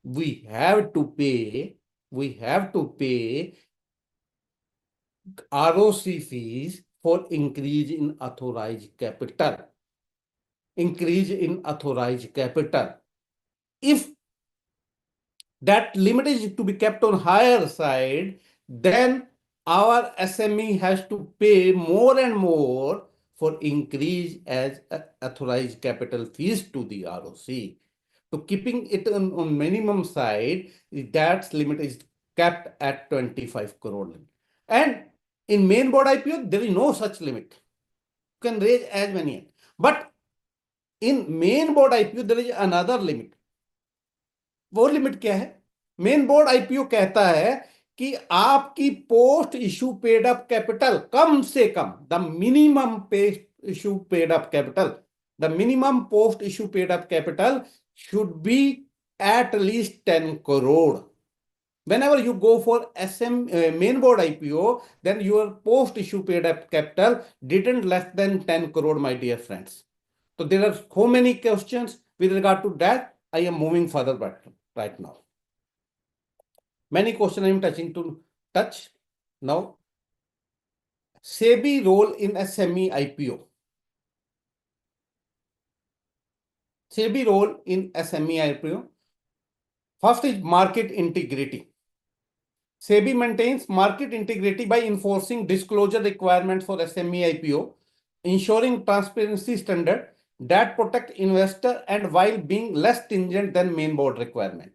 We have to pay ROC fees for increase in authorized capital. If that limit is to be kept on higher side, then our SME has to pay more and more for increase as authorized capital fees to the ROC. So keeping it on minimum side, that limit is kept at 25 crore. And in main board IPO, there is no such limit. You can raise as many. But in main board IPO, there is another limit. वो limit क्या है? Main board IPO कहता है कि आपकी post issue paid up capital कम से कम, the minimum issue paid up capital, the minimum post issue paid up capital should be at least 10 crore. Whenever you go for main board IPO, then your post issue paid up capital didn't less than 10 crore, my dear friends. So there are so many questions with regard to that. I am moving further back right now. Many questions I am touch now. SEBI role in SME IPO. SEBI role in SME IPO. First is market integrity. SEBI maintains market integrity by enforcing disclosure requirements for SME IPO, ensuring transparency standard that protect investor and while being less stringent than main board requirement.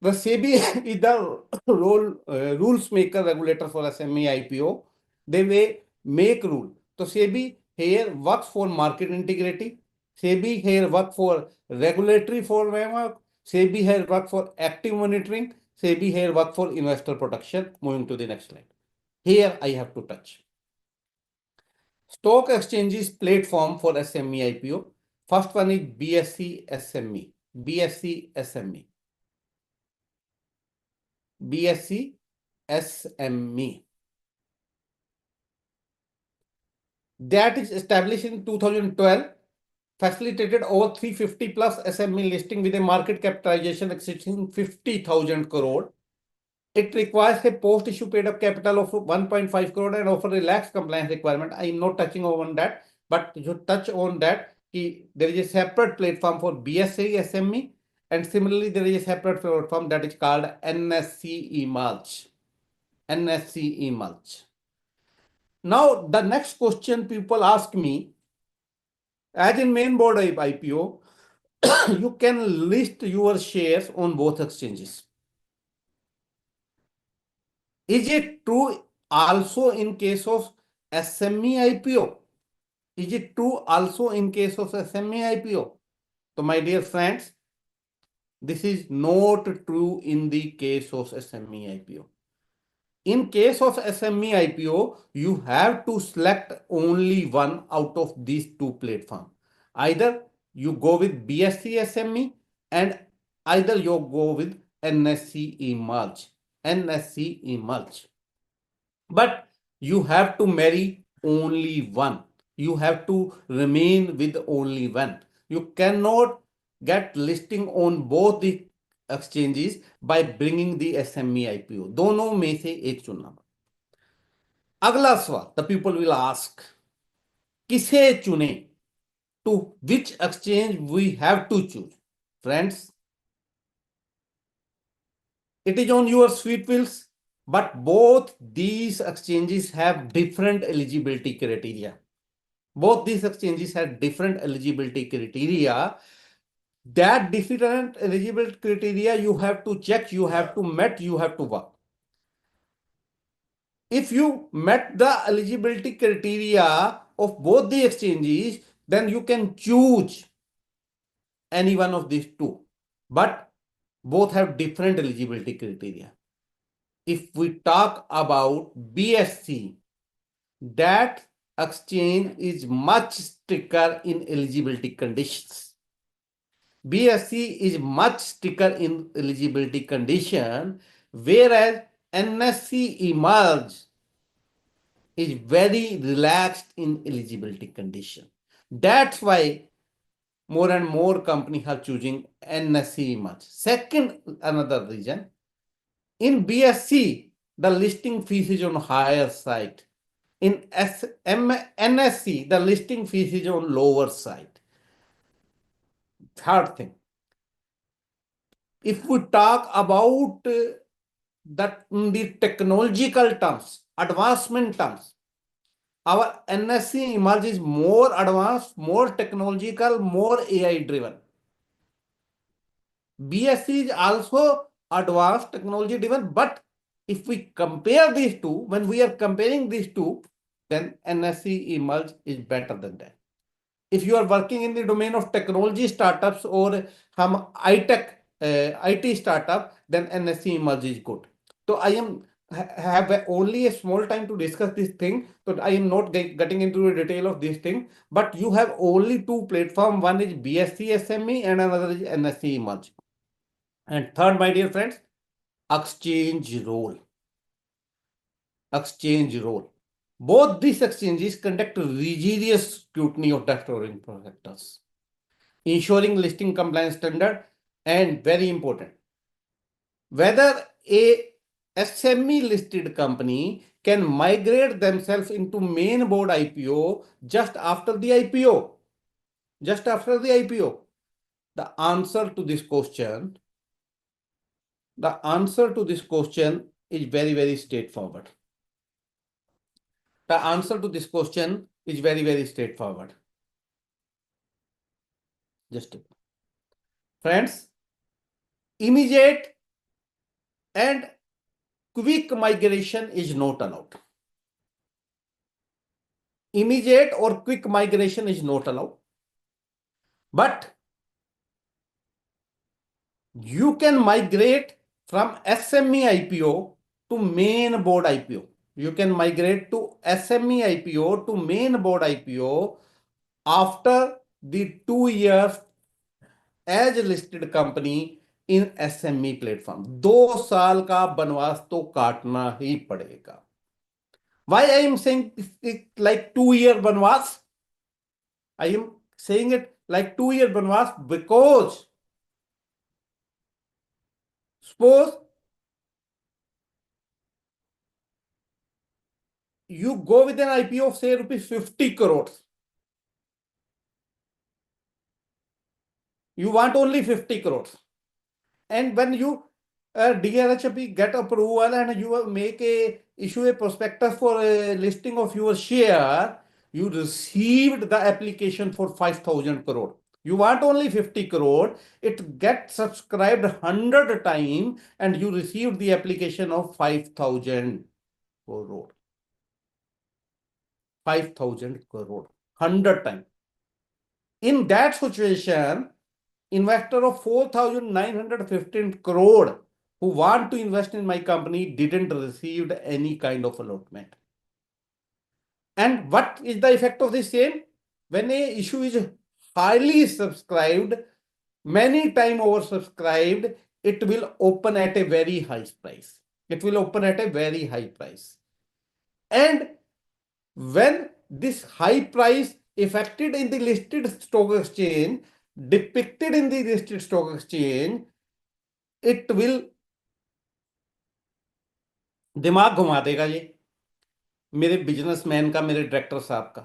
The SEBI is the rules maker regulator for SME IPO. They may make rule. So SEBI here works for market integrity. SEBI here works for regulatory framework. SEBI here works for active monitoring. SEBI here works for investor protection. Moving to the next slide. Here I have to touch. Stock exchanges platform for SME IPO. First one is BSE SME. BSE SME. BSE SME. That is established in 2012, facilitated over 350 plus SME listing with a market capitalization exceeding 50,000 crore. It requires a post-issue paid-up capital of 1.5 crore and offer relaxed compliance requirement. I am not touching on that, but you touch on that. There is a separate platform for BSE SME, and similarly there is a separate platform that is called NSE Mulch. NSE Mulch. Now the next question people ask me, as in main board IPO, you can list your shares on both exchanges. Is it true also in case of SME IPO? Is it true also in case of SME IPO? So my dear friends, this is not true in the case of SME IPO. In case of SME IPO, you have to select only one out of these two platforms. Either you go with BSE SME and either you go with NSE Mulch. NSE Mulch. But you have to marry only one. You have to remain with only one. You cannot get listing on both the exchanges by bringing the SME IPO. दोनों में से एक चुनना. अगला सवाल the people will ask, किसे चुने? To which exchange we have to choose? Friends, it is on your sweet wheels, but both these exchanges have different eligibility criteria. Both these exchanges have different eligibility criteria. That different eligibility criteria you have to check, you have to meet, you have to work. If you met the eligibility criteria of both the exchanges, then you can choose any one of these two. But both have different eligibility criteria. If we talk about BSC, that exchange is much stricter in eligibility conditions. BSC is much stricter in eligibility condition, whereas NSE Emerge is very relaxed in eligibility condition. That's why more and more companies are choosing NSE Emerge. Second, another reason, in BSC, the listing fees is on higher side. In NSE, the listing fees is on lower side. Third thing, if we talk about the technological terms, advancement terms, our NSE Emerge is more advanced, more technological, more AI driven. BSC is also advanced, technology driven, but if we compare these two, when we are comparing these two, then NSE Emerge is better than that. If you are working in the domain of technology startups or हम iTech IT startup, then NSE emerge is good. So I have only a small time to discuss this thing, so I am not getting into the detail of this thing. But you have only two platforms. One is BSE SME and another is NSE emerge. And third, my dear friends, exchange role. Exchange role. Both these exchanges conduct rigorous scrutiny of data prospectus, ensuring listing compliance standard, and very important, whether a SME listed company can migrate themselves into main board IPO just after the IPO. Just after the IPO. The answer to this question is very, very straightforward. The answer to this question is very, very straightforward. Just friends, immediate and quick migration is not allowed. Immediate or quick migration is not allowed. But you can migrate from SME IPO to main board IPO. You can migrate to SME IPO to main board IPO after the 2 years as a listed company in SME platform. 2 साल का बनवास तो काटना ही पड़ेगा. Why I am saying it like 2-year banvas? I am saying it like 2-year banvas because suppose you go with an IPO of say rupees 50 crores. You want only 50 crores. And when you DRHP get approval and you make issue a prospectus for a listing of your share, you received the application for 5,000 crore. You want only 50 crore, it gets subscribed 100 times and you received the application of 5,000 crore. 5,000 crore, 100 times. In that situation, investor of 4,915 crore who want to invest in my company didn't receive any kind of allotment. And what is the effect of the same? When a issue is highly subscribed, many times oversubscribed, it will open at a very high price. It will open at a very high price. And when this high price affected in the listed stock exchange, depicted in the listed stock exchange, it will दिमाग घुमा देगा ये मेरे businessman का, मेरे director साहब का.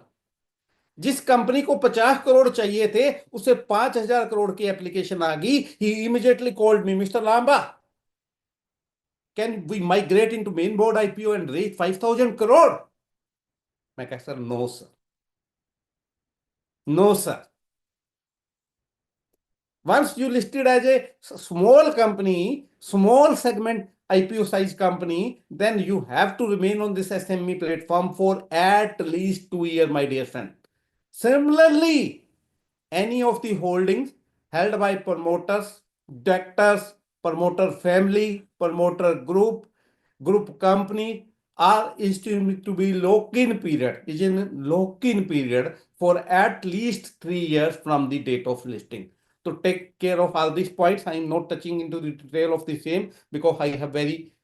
जिस कंपनी को 50 करोड़ चाहिए थे उसे 5,000 करोड़ की एप्लीकेशन आ गई. He immediately called me, Mr. Lamba, can we migrate into main board IPO and raise 5,000 crore? मैं कहा sir no sir, no sir. Once you listed as a small company, small segment IPO size company, then you have to remain on this SME platform for at least 2 years, my dear friend. Similarly, any of the holdings held by promoters, directors, promoter family, promoter group company is to be lock-in period, is in lock-in period for at least 3 years from the date of listing. To take care of all these points, I am not touching into the detail of the same because I have very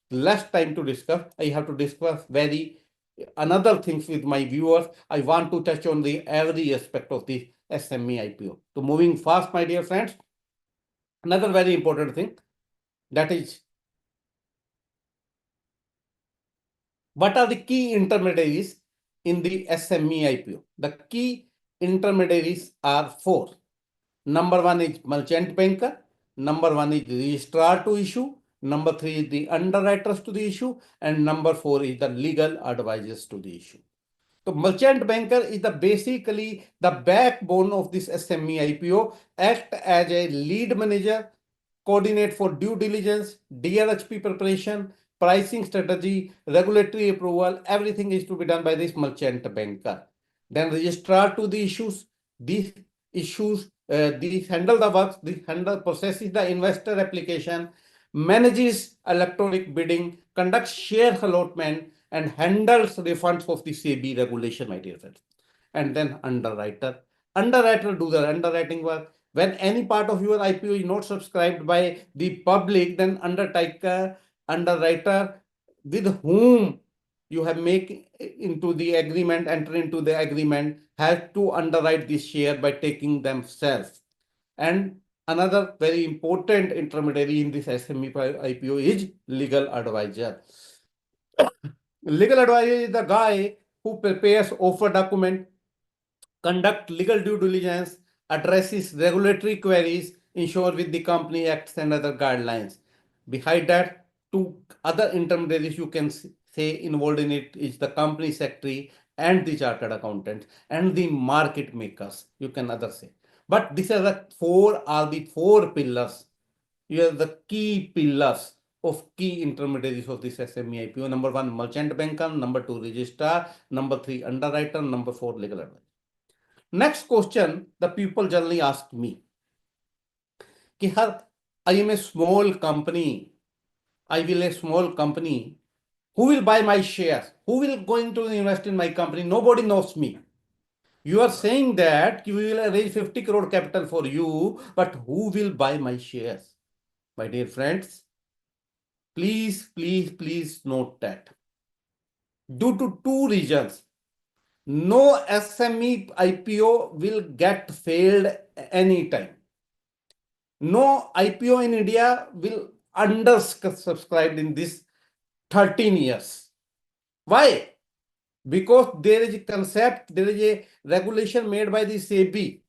less time to discuss. I have to discuss very another things with my viewers. I want to touch on the every aspect of the SME IPO. So moving fast, my dear friends, another very important thing, that is, what are the key intermediaries in the SME IPO? The key intermediaries are 4. Number 1 is merchant banker. Number 1 is registrar to issue. Number 3 is the underwriters to the issue. And number 4 is the legal advisors to the issue. So merchant banker is basically the backbone of this SME IPO, act as a lead manager, coordinate for due diligence, DRHP preparation, pricing strategy, regulatory approval, everything is to be done by this merchant banker. Then registrar to the issues. These issues these handle the works, this handle processes the investor application, manages electronic bidding, conducts share allotment, and handles refunds of the SEBI regulation, my dear friends. And then underwriter. Underwriter do the underwriting work. When any part of your IPO is not subscribed by the public, then underwriter with whom you have make into the agreement, enter into the agreement, has to underwrite this share by taking themselves. And another very important intermediary in this SME IPO is legal advisor. Legal advisor is the guy who prepares offer document, conduct legal due diligence, addresses regulatory queries, ensure with the company acts and other guidelines. Behind that, two other intermediaries you can say involved in it is the company secretary and the chartered accountant and the market makers, you can other say. But these are the four pillars. Here are the key pillars of key intermediaries of this SME IPO. Number 1, merchant banker. Number 2, registrar. Number 3, underwriter. Number 4, legal advisor. Next question the people generally ask me, I am a small company, I will a small company, who will buy my shares? Who will going to invest in my company? Nobody knows me. You are saying that we will raise 50 crore capital for you, but who will buy my shares? My dear friends, please note that. Due to two reasons, no SME IPO will get failed anytime. No IPO in India will undersubscribed in this 13 years. Why? Because there is a concept, there is a regulation made by the SEBI.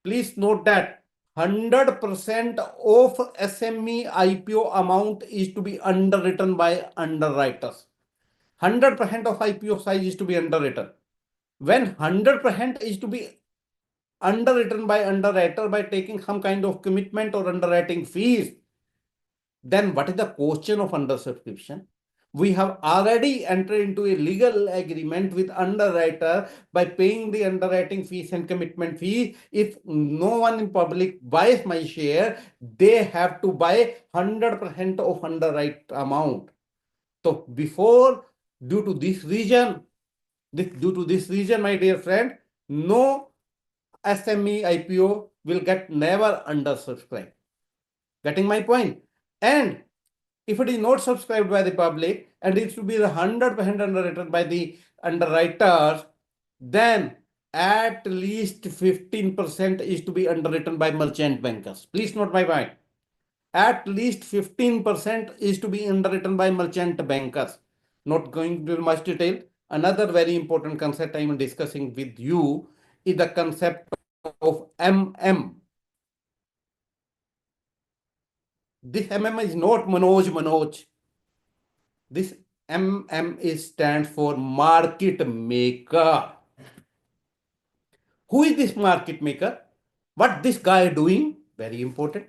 Please note that 100% of SME IPO amount is to be underwritten by underwriters. 100% of IPO size is to be underwritten. When 100% is to be underwritten by underwriter by taking some kind of commitment or underwriting fees, then what is the question of undersubscription? We have already entered into a legal agreement with underwriter by paying the underwriting fees and commitment fee. If no one in public buys my share, they have to buy 100% of underwrite amount. So before, due to this reason, my dear friend, no SME IPO will get never undersubscribed. Getting my point? And if it is not subscribed by the public and it should be 100% underwritten by the underwriters, then at least 15% is to be underwritten by merchant bankers. Please note my point. At least 15% is to be underwritten by merchant bankers. Not going into much detail. Another very important concept I am discussing with you is the concept of MM. This MM is not Manoj. This MM stands for market maker. Who is this market maker? What this guy doing? Very important.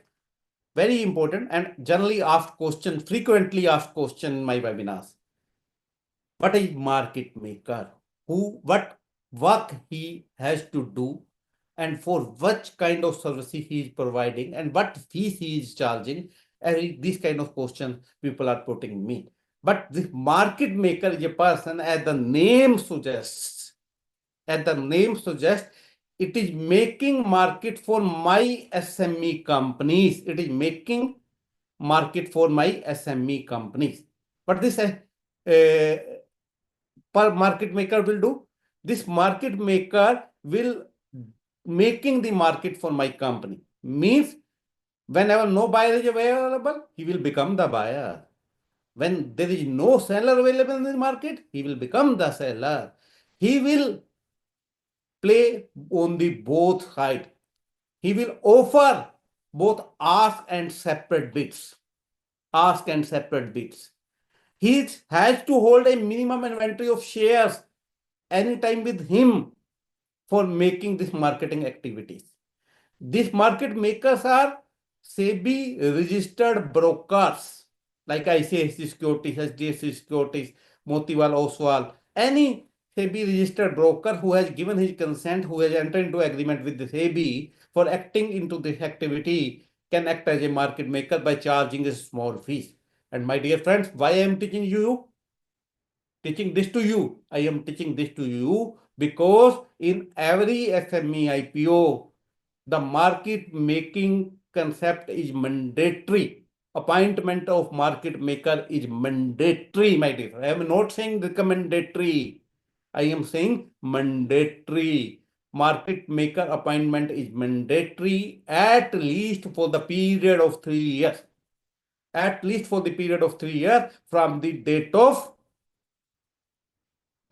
Very important and generally asked question, frequently asked question in my webinars. What is market maker? What work he has to do and for which kind of services he is providing and what fees he is charging? These kind of questions people are putting me. But this market maker is a person, as the name suggests, it is making market for my SME companies. It is making market for my SME companies. What this market maker will do? This market maker will making the market for my company. Means whenever no buyer is available, he will become the buyer. When there is no seller available in the market, he will become the seller. He will play on the both sides. He will offer both ask and separate bids. He has to hold a minimum inventory of shares anytime with him for making this marketing activities. These market makers are SEBI registered brokers like ICICI Securities, HDFC Securities, Motilal Oswal, any SEBI registered broker who has given his consent, who has entered into agreement with the SEBI for acting into this activity can act as a market maker by charging a small fees. And my dear friends, why I am teaching this to you? I am teaching this to you because in every SME IPO, the market making concept is mandatory. Appointment of market maker is mandatory, my dear. I am not saying recommendatory. I am saying mandatory. Market maker appointment is mandatory at least for the period of 3 years. At least for the period of 3 years from the date of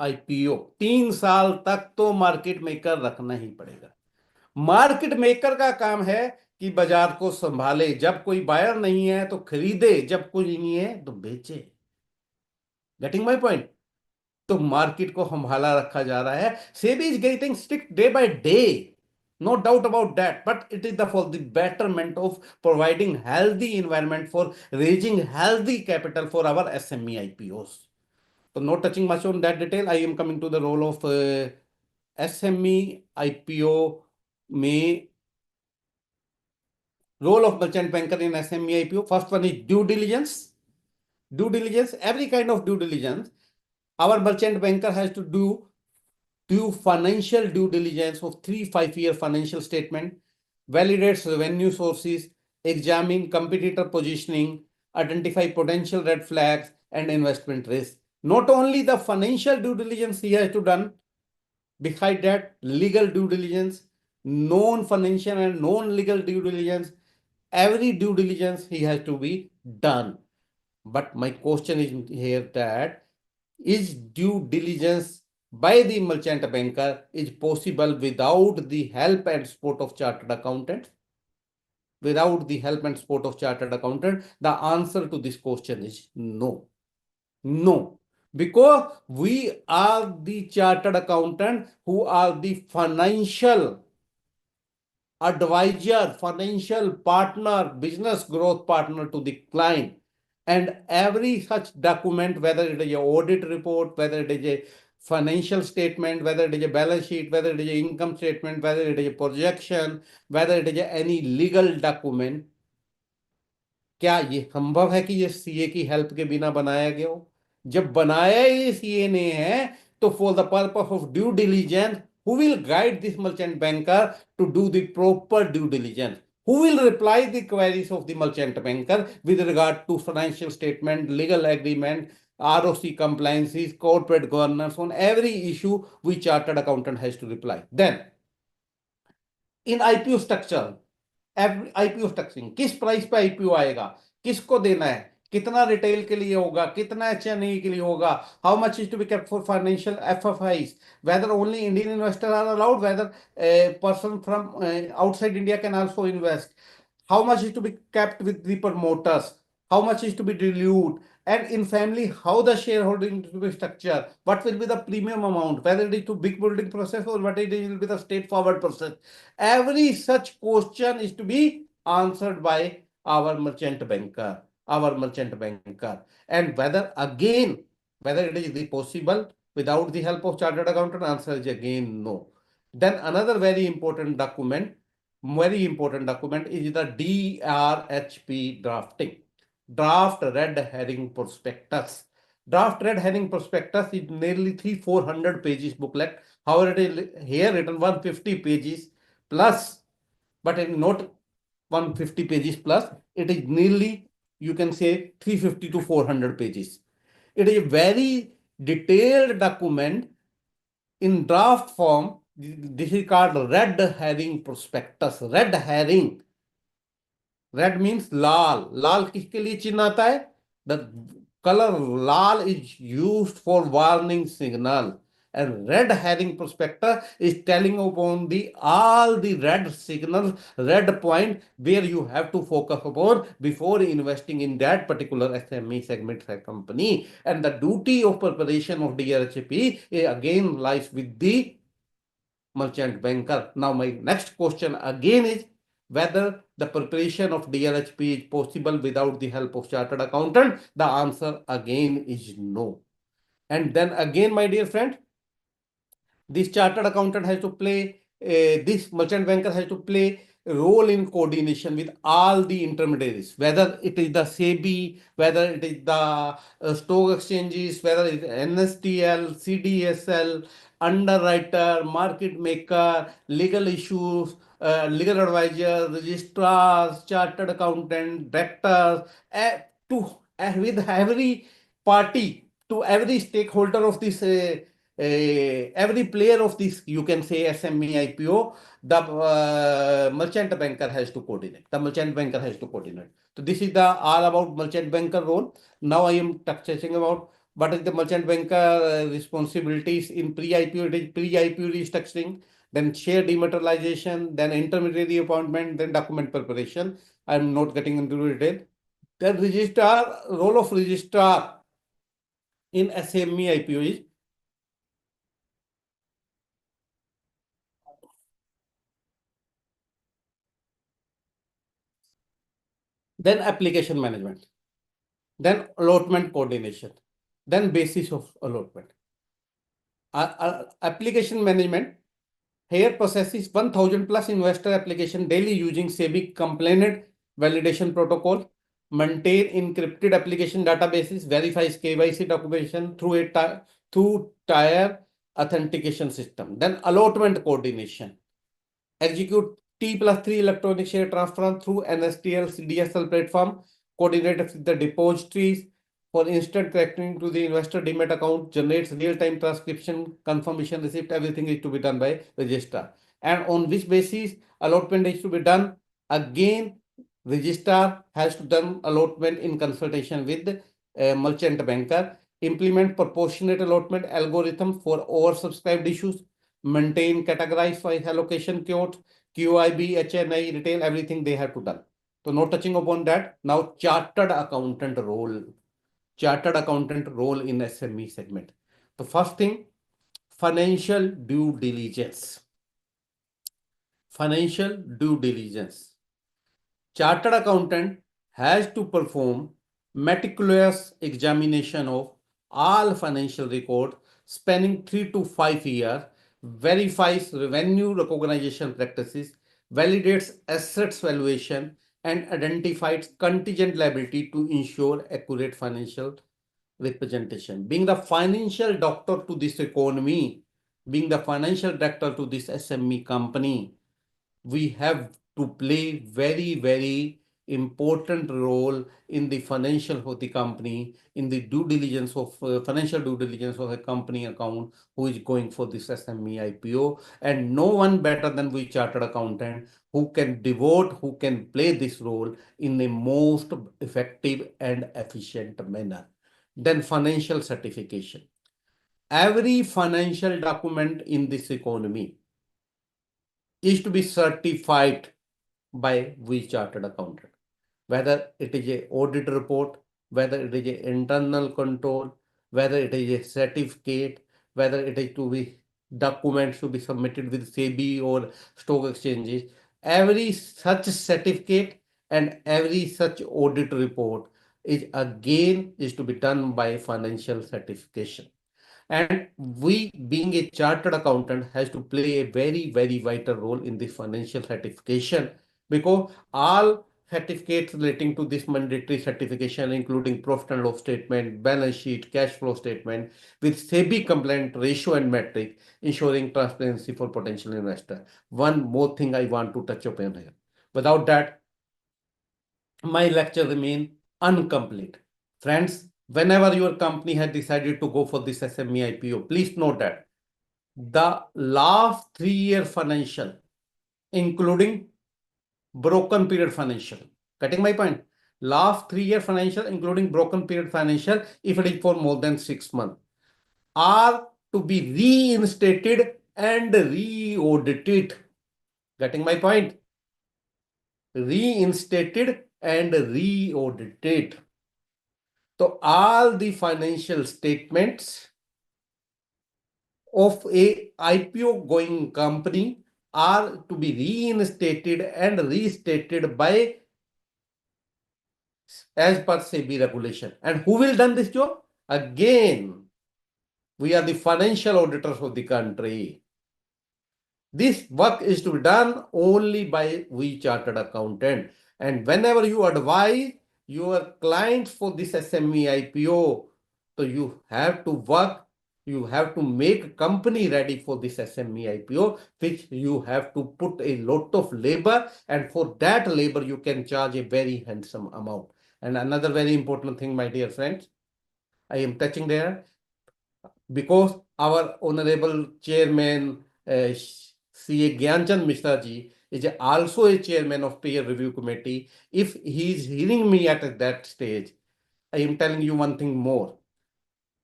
IPO. 3 साल तक तो market maker रखना ही पड़ेगा। Market maker का काम है कि बाजार को संभाले, जब कोई बायर नहीं है तो खरीदे, जब कोई नहीं है तो बेचे। Getting my point? तो मार्केट को संभाला रखा जा रहा है। SEBI is getting strict day by day, no doubt about that, but it is for the betterment of providing healthy environment for raising healthy capital for our SME IPOs. So not touching much on that detail, I am coming to the role of SME IPO may role of merchant banker in SME IPO. First one is due diligence. Due diligence, every kind of due diligence, our merchant banker has to do financial due diligence of 3-5 year financial statement, validates revenue sources, examine competitor positioning, identify potential red flags and investment risk. Not only the financial due diligence he has to done, beside that legal due diligence, non-financial and non-legal due diligence, every due diligence he has to be done. But my question is here that is due diligence by the merchant banker is possible without the help and support of chartered accountant? Without the help and support of chartered accountant, the answer to this question is no. No. Because we are the chartered accountant who are the financial advisor, financial partner, business growth partner to the client. And every such document, whether it is an audit report, whether it is a financial statement, whether it is a balance sheet, whether it is an income statement, whether it is a projection, whether it is any legal document, क्या ये संभव है कि ये CA की help के बिना बनाया गया हो? जब बनाया ही सीए ने है तो for the purpose of due diligence, who will guide this merchant banker to do the proper due diligence? Who will reply the queries of the merchant banker with regard to financial statement, legal agreement, ROC compliances, corporate governance? On every issue, we chartered accountant has to reply. Then, in IPO structure, IPO structuring, किस price पे IPO आएगा, किसको देना है, कितना retail के लिए होगा, कितना एचएनई के लिए होगा, how much is to be kept for financial FFIs, whether only Indian investor are allowed, whether person from outside India can also invest, how much is to be kept with the promoters, how much is to be dilute, and in family how the shareholding to be structured, what will be the premium amount, whether it is to big building process or what it will be the straightforward process. Every such question is to be answered by our merchant banker, and whether it is possible without the help of chartered accountant, answer is again no. Then another very important document is the DRHP drafting, draft red herring prospectus. Draft red herring prospectus is nearly 300-400 pages booklet. However, it is here written 150 pages plus, but it is not 150 pages plus. It is nearly, you can say, 350 to 400 pages. It is a very detailed document in draft form. This is called red herring prospectus. Red herring. Red means लाल. लाल किसके लिए चिन्ह आता है? The color Lal is used for warning signal. And red herring prospectus is telling upon all the red signals, red point where you have to focus upon before investing in that particular SME segment company. And the duty of preparation of DRHP again lies with the merchant banker. Now my next question again is whether the preparation of DRHP is possible without the help of chartered accountant. The answer again is no. And then again, my dear friend, this chartered accountant has to play, this merchant banker has to play role in coordination with all the intermediaries, whether it is the SEBI, whether it is the stock exchanges, whether it is NSDL, CDSL, underwriter, market maker, legal issues, legal advisor, registrars, chartered accountant, directors, with every party, to every stakeholder of this, every player of this, you can say SME IPO, the merchant banker has to coordinate. The merchant banker has to coordinate. So this is the all about merchant banker role. Now I am touching about what is the merchant banker responsibilities in pre-IPO. It is pre-IPO restructuring, then share dematerialization, then intermediary appointment, then document preparation. I am not getting into detail. The registrar, role of registrar in SME IPO is then application management, then allotment coordination, then basis of allotment. Application management, here processes 1000 plus investor application daily using SEBI compliant validation protocol, maintain encrypted application databases, verifies KYC documentation through tier authentication system. Then allotment coordination, execute T+3 electronic share transfer through NSTL CDSL platform, coordinated with the depositories for instant cracking to the investor demat account, generates real-time transcription, confirmation receipt, everything is to be done by registrar. And on which basis allotment is to be done? Again, registrar has to done allotment in consultation with merchant banker, implement proportionate allotment algorithm for oversubscribed issues, maintain categorized by allocation codes, QIB, HNI, retail, everything they have to done. So no touching upon that. Now chartered accountant role in SME segment. The first thing, financial due diligence. Chartered accountant has to perform meticulous examination of all financial records spanning 3 to 5 years, verifies revenue recognition practices, validates assets valuation, and identifies contingent liability to ensure accurate financial representation. Being the financial doctor to this economy, being the financial director to this SME company, we have to play very, very important role in the financial of the company, in the due diligence of financial due diligence of a company account who is going for this SME IPO. And no one better than we chartered accountant who can play this role in a most effective and efficient manner. Then financial certification. Every financial document in this economy is to be certified by we chartered accountant, whether it is a audit report, whether it is a internal control, whether it is a certificate, whether it is to be documents to be submitted with SEBI or stock exchanges. Every such certificate and every such audit report is to be done by financial certification. And we, being a chartered accountant, has to play a very, very vital role in this financial certification, because all certificates relating to this mandatory certification, including profit and loss statement, balance sheet, cash flow statement, with SEBI compliant ratio and metric, ensuring transparency for potential investor. One more thing I want to touch upon here. Without that, my lecture remain incomplete. Friends, whenever your company has decided to go for this SME IPO, please note that the last 3-year financial, including broken period financial, getting my point? Last 3-year financial, including broken period financial, if it is for more than 6 months, are to be reinstated and re-audited. Getting my point? Reinstated and re-audited. So all the financial statements of a IPO going company are to be reinstated and restated by as per SEBI regulation. And who will done this job? Again, we are the financial auditors of the country. This work is to be done only by we chartered accountant. And whenever you advise your clients for this SME IPO, so you have to work, you have to make company ready for this SME IPO, which you have to put a lot of labor, and for that labor you can charge a very handsome amount. And another very important thing, my dear friends, I am touching there, because our honorable chairman, CA Gyanchand Mishra ji, is also a chairman of peer review committee. If he is hearing me at that stage, I am telling you one thing more.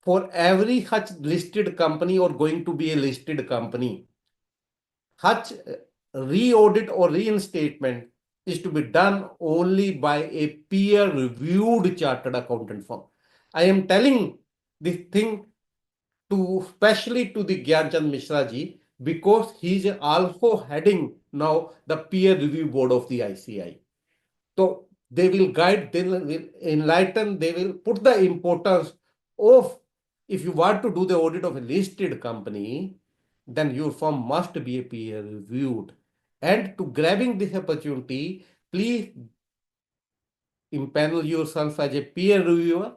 For every such listed company or going to be a listed company, such re-audit or reinstatement is to be done only by a peer-reviewed chartered accountant firm. I am telling this thing especially to the Gyanchand Mishra ji, because he is also heading now the peer review board of the ICI. So they will guide, they will enlighten, they will put the importance of, if you want to do the audit of a listed company, then your firm must be a peer reviewed. And to grabbing this opportunity, please impanel yourself as a peer reviewer,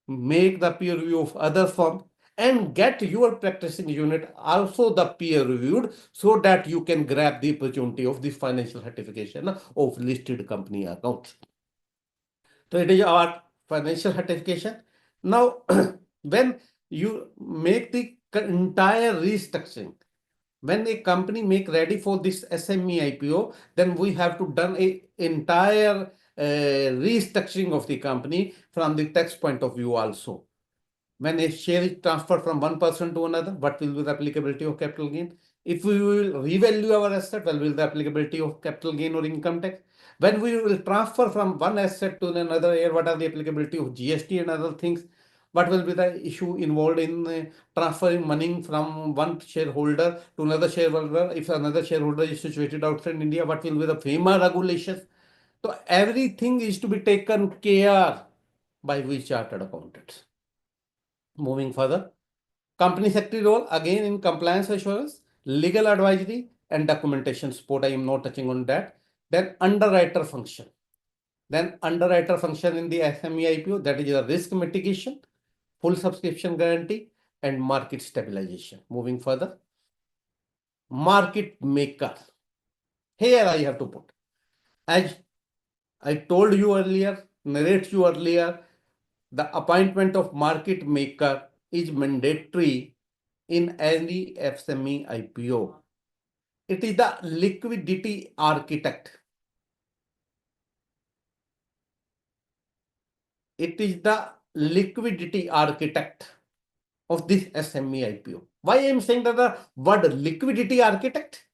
make the peer review of other firms, and get your practicing unit also the peer reviewed, so that you can grab the opportunity of this financial certification of listed company accounts. So it is our financial certification. Now, when you make the entire restructuring, when a company make ready for this SME IPO, then we have to done a entire restructuring of the company from the tax point of view also. When a share is transferred from one person to another, what will be the applicability of capital gain? If we will revalue our asset, what will be the applicability of capital gain or income tax? When we will transfer from one asset to another, what are the applicability of GST and other things? What will be the issue involved in transferring money from one shareholder to another shareholder? If another shareholder is situated outside India, what will be the FEMA regulations? So everything is to be taken care by we chartered accountants. Moving further, company secretary role, again in compliance assurance, legal advisory, and documentation support. I am not touching on that. Then underwriter function. Then underwriter function in the SME IPO, that is the risk mitigation, full subscription guarantee, and market stabilization. Moving further, market maker. Here I have to put, as I told you earlier, narrate you earlier, the appointment of market maker is mandatory in any SME IPO. It is the liquidity architect. It is the liquidity architect of this SME IPO. Why I am saying that the word liquidity architect?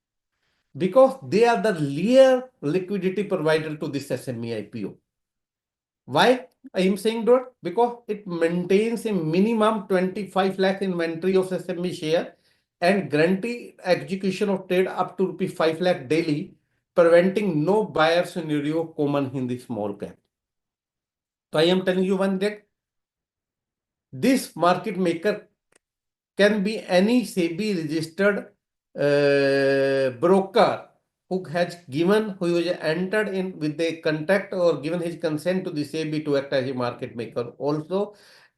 Because they are the real liquidity provider to this SME IPO. Why I am saying that? Because it maintains a minimum 25 lakh inventory of SME share and guarantee execution of trade up to ₹5 lakh daily, preventing no buyer scenario common in the small cap. So I am telling you one that this market maker can be any SEBI registered broker who has entered in with a contract or given his consent to the SEBI to act as a market maker. Also,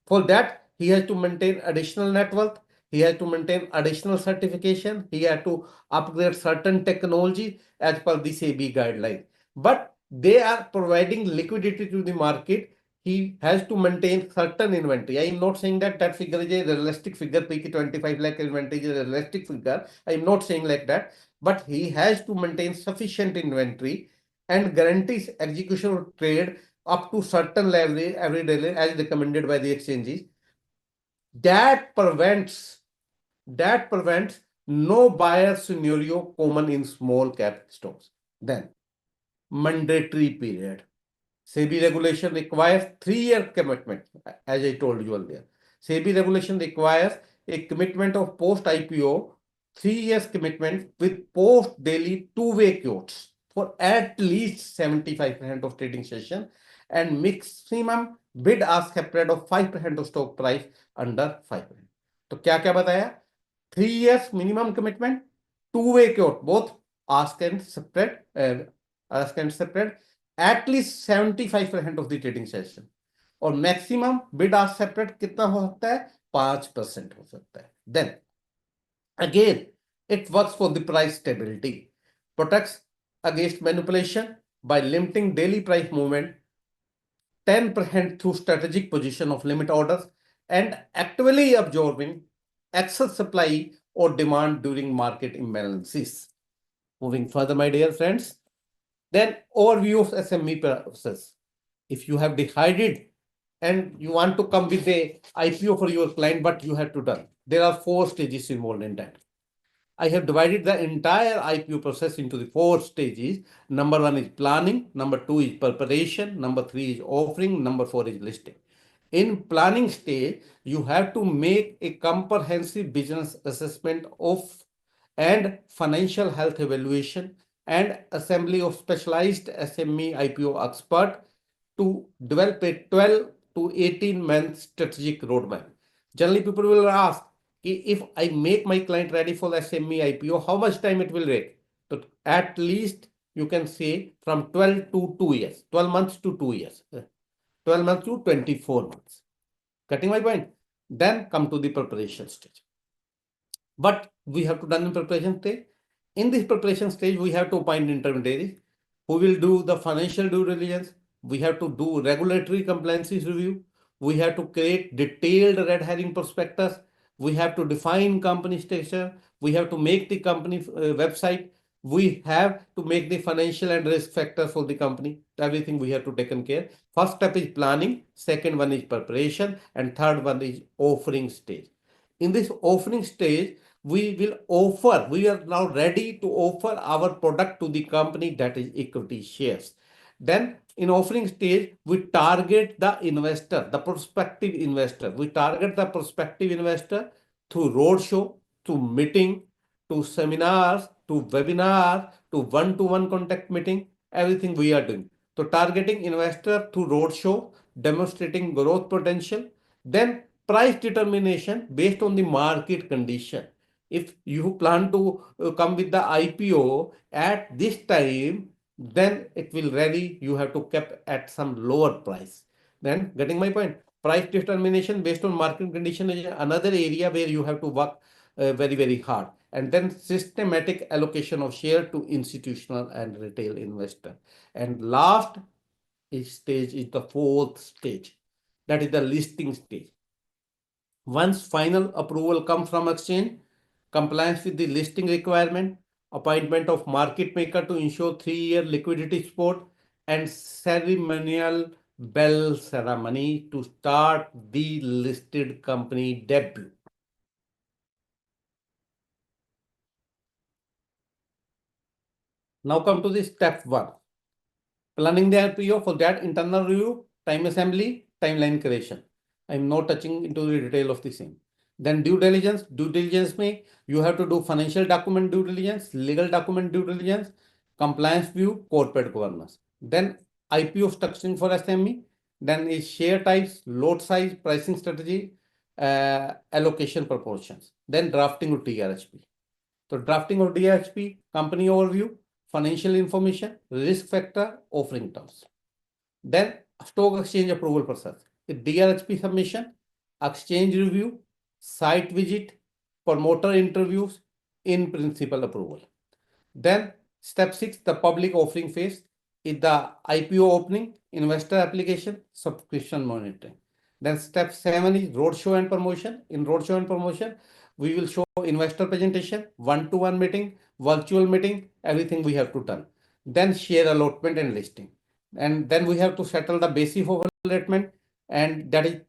for that, he has to maintain additional net worth. He has to maintain additional certification. He has to upgrade certain technology as per the SEBI guideline. But they are providing liquidity to the market. He has to maintain certain inventory. I am not saying that that figure is a realistic figure. 25 lakh inventory is a realistic figure. I am not saying like that. But he has to maintain sufficient inventory and guarantees execution of trade up to certain level every day as recommended by the exchanges. That prevents no buyer scenario common in small cap stocks. Then mandatory period. SEBI regulation requires 3-year commitment, as I told you earlier. SEBI regulation requires a commitment of post-IPO, 3 years commitment with post-daily two-way quotes for at least 75% of trading session and maximum bid-ask spread of 5% of stock price under 5%. तो क्या क्या बताया? 3 years minimum commitment, two-way quote, both ask and spread, at least 75% of the trading session. और maximum bid ask separate कितना हो सकता है? 5% हो सकता है. Then again, it works for the price stability, protects against manipulation by limiting daily price movement 10% through strategic position of limit orders and actively absorbing excess supply or demand during market imbalances. Moving further, my dear friends, then overview of SME process. If you have decided and you want to come with a IPO for your client, what you have to do? There are 4 stages involved in that. I have divided the entire IPO process into the 4 stages. Number 1 is planning, number 2 is preparation, number 3 is offering, number 4 is listing. In planning stage, you have to make a comprehensive business assessment of and financial health evaluation and assembly of specialized SME IPO expert to develop a 12 to 18 month strategic roadmap. Generally, people will ask, if I make my client ready for SME IPO, how much time it will take? So at least you can say from 12 to 2 years, 12 months to 2 years, 12 months to 24 months. Getting my point? Then come to the preparation stage. But we have to done in preparation stage. In this preparation stage, we have to appoint intermediaries who will do the financial due diligence. We have to do regulatory compliances review. We have to create detailed red herring prospectus. We have to define company structure. We have to make the company website. We have to make the financial and risk factors for the company. Everything we have to take care. First step is planning. Second one is preparation. And third one is offering stage. In this offering stage, we are now ready to offer our product to the company, that is equity shares. Then in offering stage, we target the investor, the prospective investor. We target the prospective investor through roadshow, through meeting, to seminars, to webinar, to one-to-one contact meeting, everything we are doing. So targeting investor through roadshow, demonstrating growth potential, then price determination based on the market condition. If you plan to come with the IPO at this time, then it will ready, you have to keep at some lower price. Then getting my point, price determination based on market condition is another area where you have to work very, very hard. And then systematic allocation of share to institutional and retail investor. And last stage is the 4th stage. That is the listing stage. Once final approval comes from exchange, compliance with the listing requirement, appointment of market maker to ensure 3-year liquidity support, and ceremonial bell ceremony to start the listed company debut. Now come to the step 1. Planning the IPO. For that, internal review, time assembly, timeline creation. I am not touching into the detail of the same. Then due diligence. Due diligence may you have to do financial document due diligence, legal document due diligence, compliance view, corporate governance. Then IPO structuring for SME. Then is share types, lot size, pricing strategy, allocation proportions. Then drafting of DRHP. So drafting of DRHP, company overview, financial information, risk factor, offering terms. Then stock exchange approval process. DRHP submission, exchange review, site visit, promoter interviews, in principle approval. Then step 6, the public offering phase is the IPO opening, investor application, subscription monitoring. Then step 7 is roadshow and promotion. In roadshow and promotion, we will show investor presentation, one-to-one meeting, virtual meeting, everything we have to done. Then share allotment and listing. And then we have to settle the basis of allotment, and that is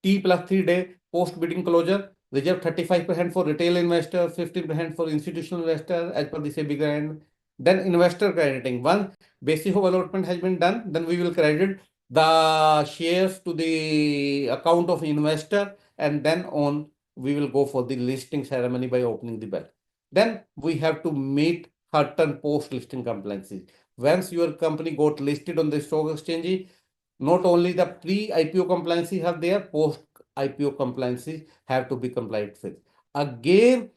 T plus 3 day post bidding closure. Reserve 35% for retail investor, 15% for institutional investor as per the SEBI guideline. Then investor crediting. Once basis of allotment has been done, then we will credit the shares to the account of investor, and then on we will go for the listing ceremony by opening the bell. Then we have to meet certain post-listing compliances. Once your company got listed on the stock exchange, not only the pre-IPO compliances are there, post-IPO compliances have to be complied with. Again,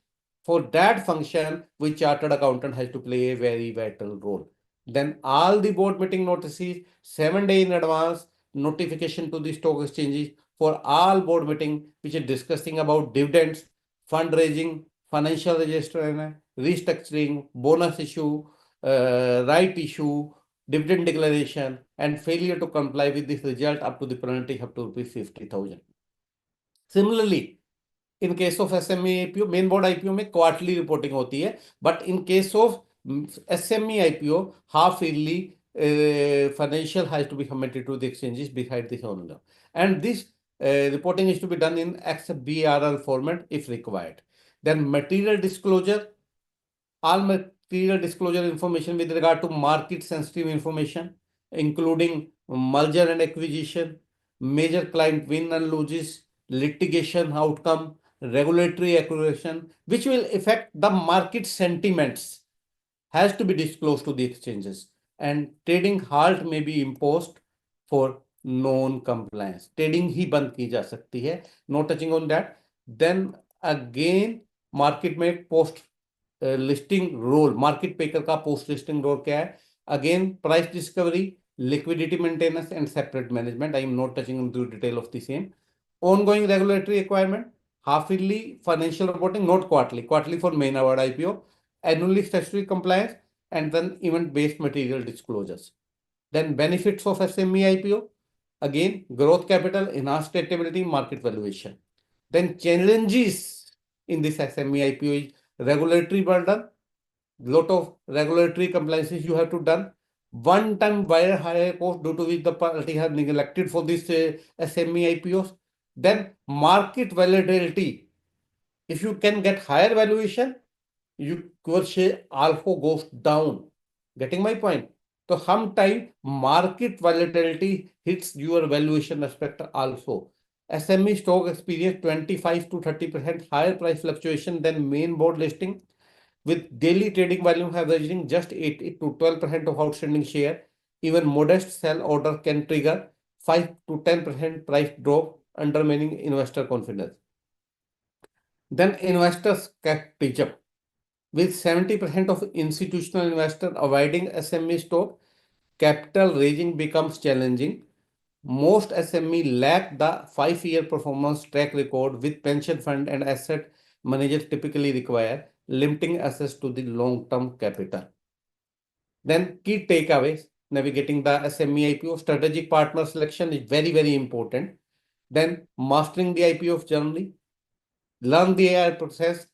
For that function, which chartered accountant has to play a very vital role. Then all the board meeting notices, 7 days in advance, notification to the stock exchanges for all board meeting which are discussing about dividends, fundraising, financial register, restructuring, bonus issue, right issue, dividend declaration, and failure to comply with this result up to the penalty up to rupees 50,000. Similarly, in case of SME IPO, main board IPO में quarterly reporting होती है, but in case of SME IPO, half yearly financial has to be submitted to the exchanges beside this only, and this reporting is to be done in XBRL format if required. Then material disclosure, all material disclosure information with regard to market sensitive information, including merger and acquisition, major client win and losses, litigation outcome, regulatory accuracy, which will affect the market sentiments, has to be disclosed to the exchanges, and trading halt may be imposed for non-compliance. Trading ही बंद की जा सकती है, no touching on that. Then again, market में post listing role, market maker का post listing role क्या है? Again, price discovery, liquidity maintenance, and separate management. I am not touching into detail of the same. Ongoing regulatory requirement, half yearly financial reporting, not quarterly. Quarterly for main award IPO, annually statutory compliance, and then event-based material disclosures. Then benefits of SME IPO, again, growth capital, enhanced stability, market valuation. Then challenges in this SME IPO is regulatory burden, lot of regulatory compliances you have to done, one-time wire higher cost due to which the party has neglected for this SME IPOs. Then market volatility. If you can get higher valuation, your share also goes down. Getting my point? So sometime market volatility hits your valuation aspect also. SME stock experience 25 to 30% higher price fluctuation than main board listing, with daily trading volume averaging just 8 to 12% of outstanding share. Even modest sell order can trigger 5 to 10% price drop, undermining investor confidence. Then investor skepticism. With 70% of institutional investors avoiding SME stock, capital raising becomes challenging. Most SME lack the 5-year performance track record with pension fund and asset managers typically require, limiting access to the long-term capital. Then key takeaways, navigating the SME IPO, strategic partner selection is very, very important. Then mastering the IPO journey, learn the AI process,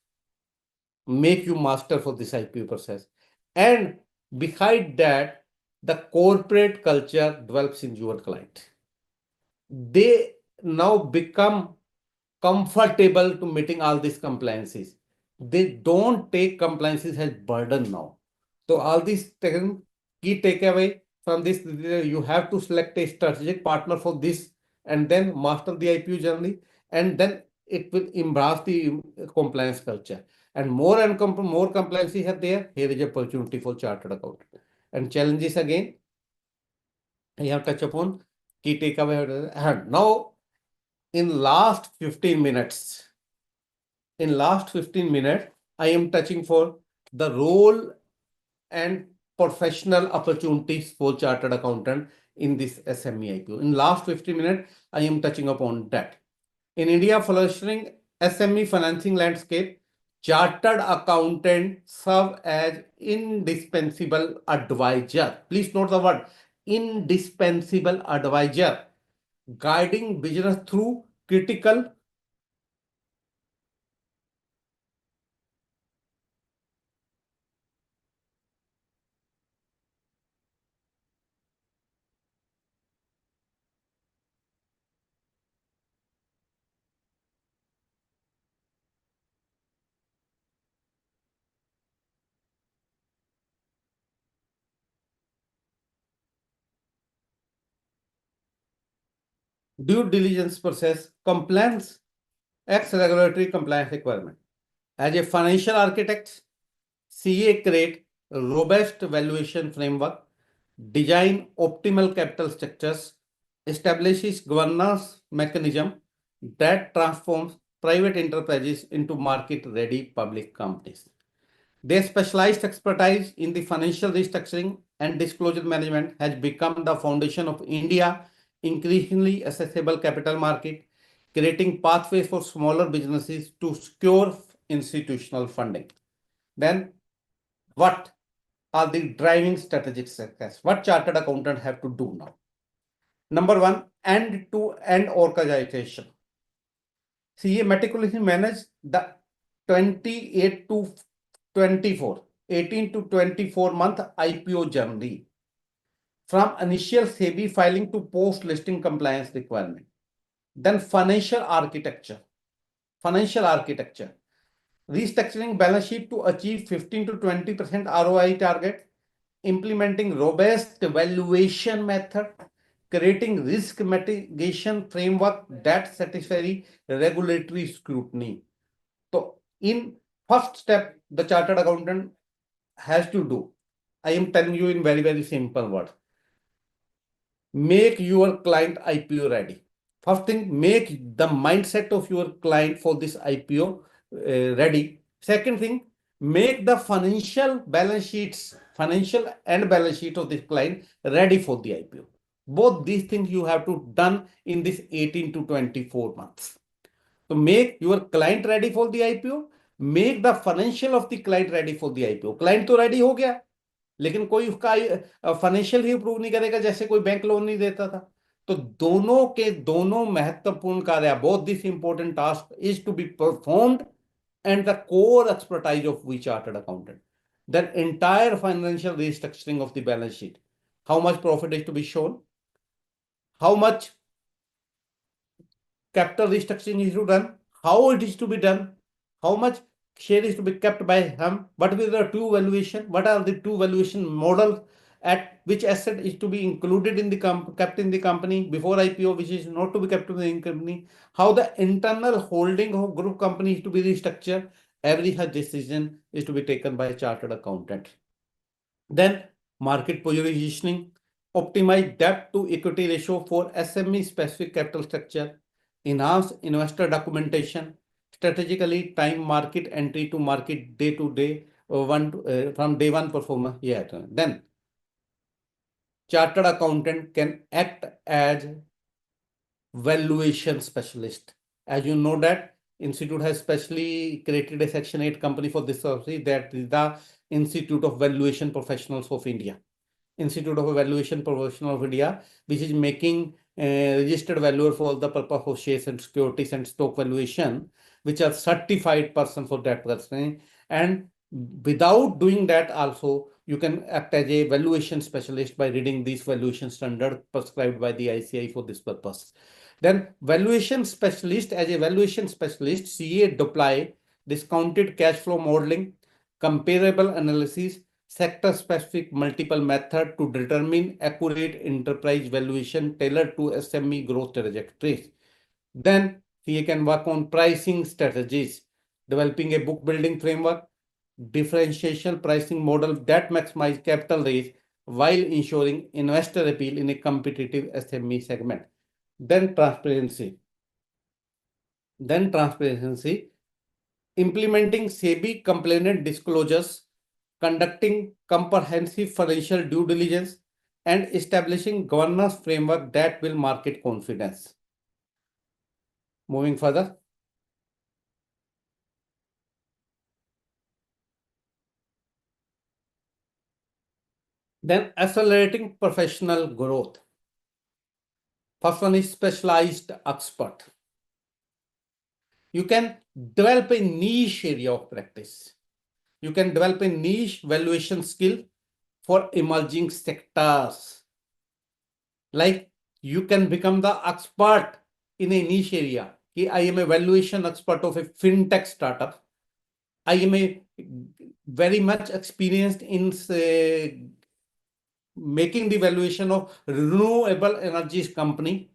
make you master for this IPO process. And behind that, the corporate culture develops in your client. They now become comfortable to meeting all these compliances. They don't take compliances as burden now. So all these key takeaway from this, you have to select a strategic partner for this and then master the IPO journey, and then it will embrace the compliance culture. And more compliances are there. Here is opportunity for chartered accountant. And challenges again, I have touched upon key takeaway. And now, in last 15 minutes, I am touching for the role and professional opportunities for chartered accountant in this SME IPO. In last 15 minutes, I am touching upon that. In India, flourishing SME financing landscape, chartered accountant serve as indispensable advisor. Please note the word indispensable advisor, guiding business through critical due diligence process, compliance, regulatory compliance requirement. As a financial architect, CA create a robust valuation framework, design optimal capital structures, establishes governance mechanism that transforms private enterprises into market-ready public companies. Their specialized expertise in the financial restructuring and disclosure management has become the foundation of India's increasingly accessible capital market, creating pathways for smaller businesses to secure institutional funding. Then, what are the driving strategic success? What chartered accountants have to do now? Number one, end-to-end organization. CA meticulously manage the 28 to 24, 18 to 24 month IPO journey from initial SEBI filing to post-listing compliance requirement. Then financial architecture. Restructuring balance sheet to achieve 15 to 20% ROI target, implementing robust valuation method, creating risk mitigation framework that satisfies regulatory scrutiny. So in first step, the chartered accountant has to do, I am telling you in very, very simple words, make your client IPO ready. First thing, make the mindset of your client for this IPO ready. Second thing, make the financial balance sheets, financial and balance sheet of this client ready for the IPO. Both these things you have to done in this 18 to 24 months. So make your client ready for the IPO, make the financial of the client ready for the IPO. Client तो ready हो गया, लेकिन कोई उसका financial ही approve नहीं करेगा, जैसे कोई बैंक लोन नहीं देता था. तो दोनों के दोनों महत्वपूर्ण कार्य, both this important task is to be performed and the core expertise of we chartered accountant. That entire financial restructuring of the balance sheet, how much profit is to be shown, how much capital restructuring is to be done, how it is to be done, how much share is to be kept by him, what will the two valuation, what are the two valuation models, at which asset is to be included in the kept in the company before IPO, which is not to be kept in the company, how the internal holding of group company is to be restructured. Every such decision is to be taken by a chartered accountant. Then market positioning, optimize debt to equity ratio for SME specific capital structure, enhance investor documentation, strategically time market entry to market day to day, from day one performance. Yeah. Then chartered accountant can act as valuation specialist. As you know that Institute has specially created a Section 8 company for this purpose, that is the Institute of Valuation Professionals of India. Institute of Valuation Professionals of India, which is making registered valuer for the purpose of shares and securities and stock valuation, which are certified person for that person. And without doing that also, you can act as a valuation specialist by reading these valuation standard prescribed by the ICI for this purpose. Then valuation specialist, as a valuation specialist, CA deploy discounted cash flow modeling, comparable analysis, sector-specific multiple method to determine accurate enterprise valuation tailored to SME growth trajectories. Then CA can work on pricing strategies, developing a book building framework, differentiation pricing model that maximize capital raise while ensuring investor appeal in a competitive SME segment. Then transparency, implementing SEBI compliant disclosures, conducting comprehensive financial due diligence, and establishing governance framework that will market confidence. Moving further. Then accelerating professional growth. First one is specialized expert. You can develop a niche area of practice. You can develop a niche valuation skill for emerging sectors. Like you can become the expert in a niche area. I am a valuation expert of a fintech startup. I am a very much experienced in making the valuation of renewable energies company.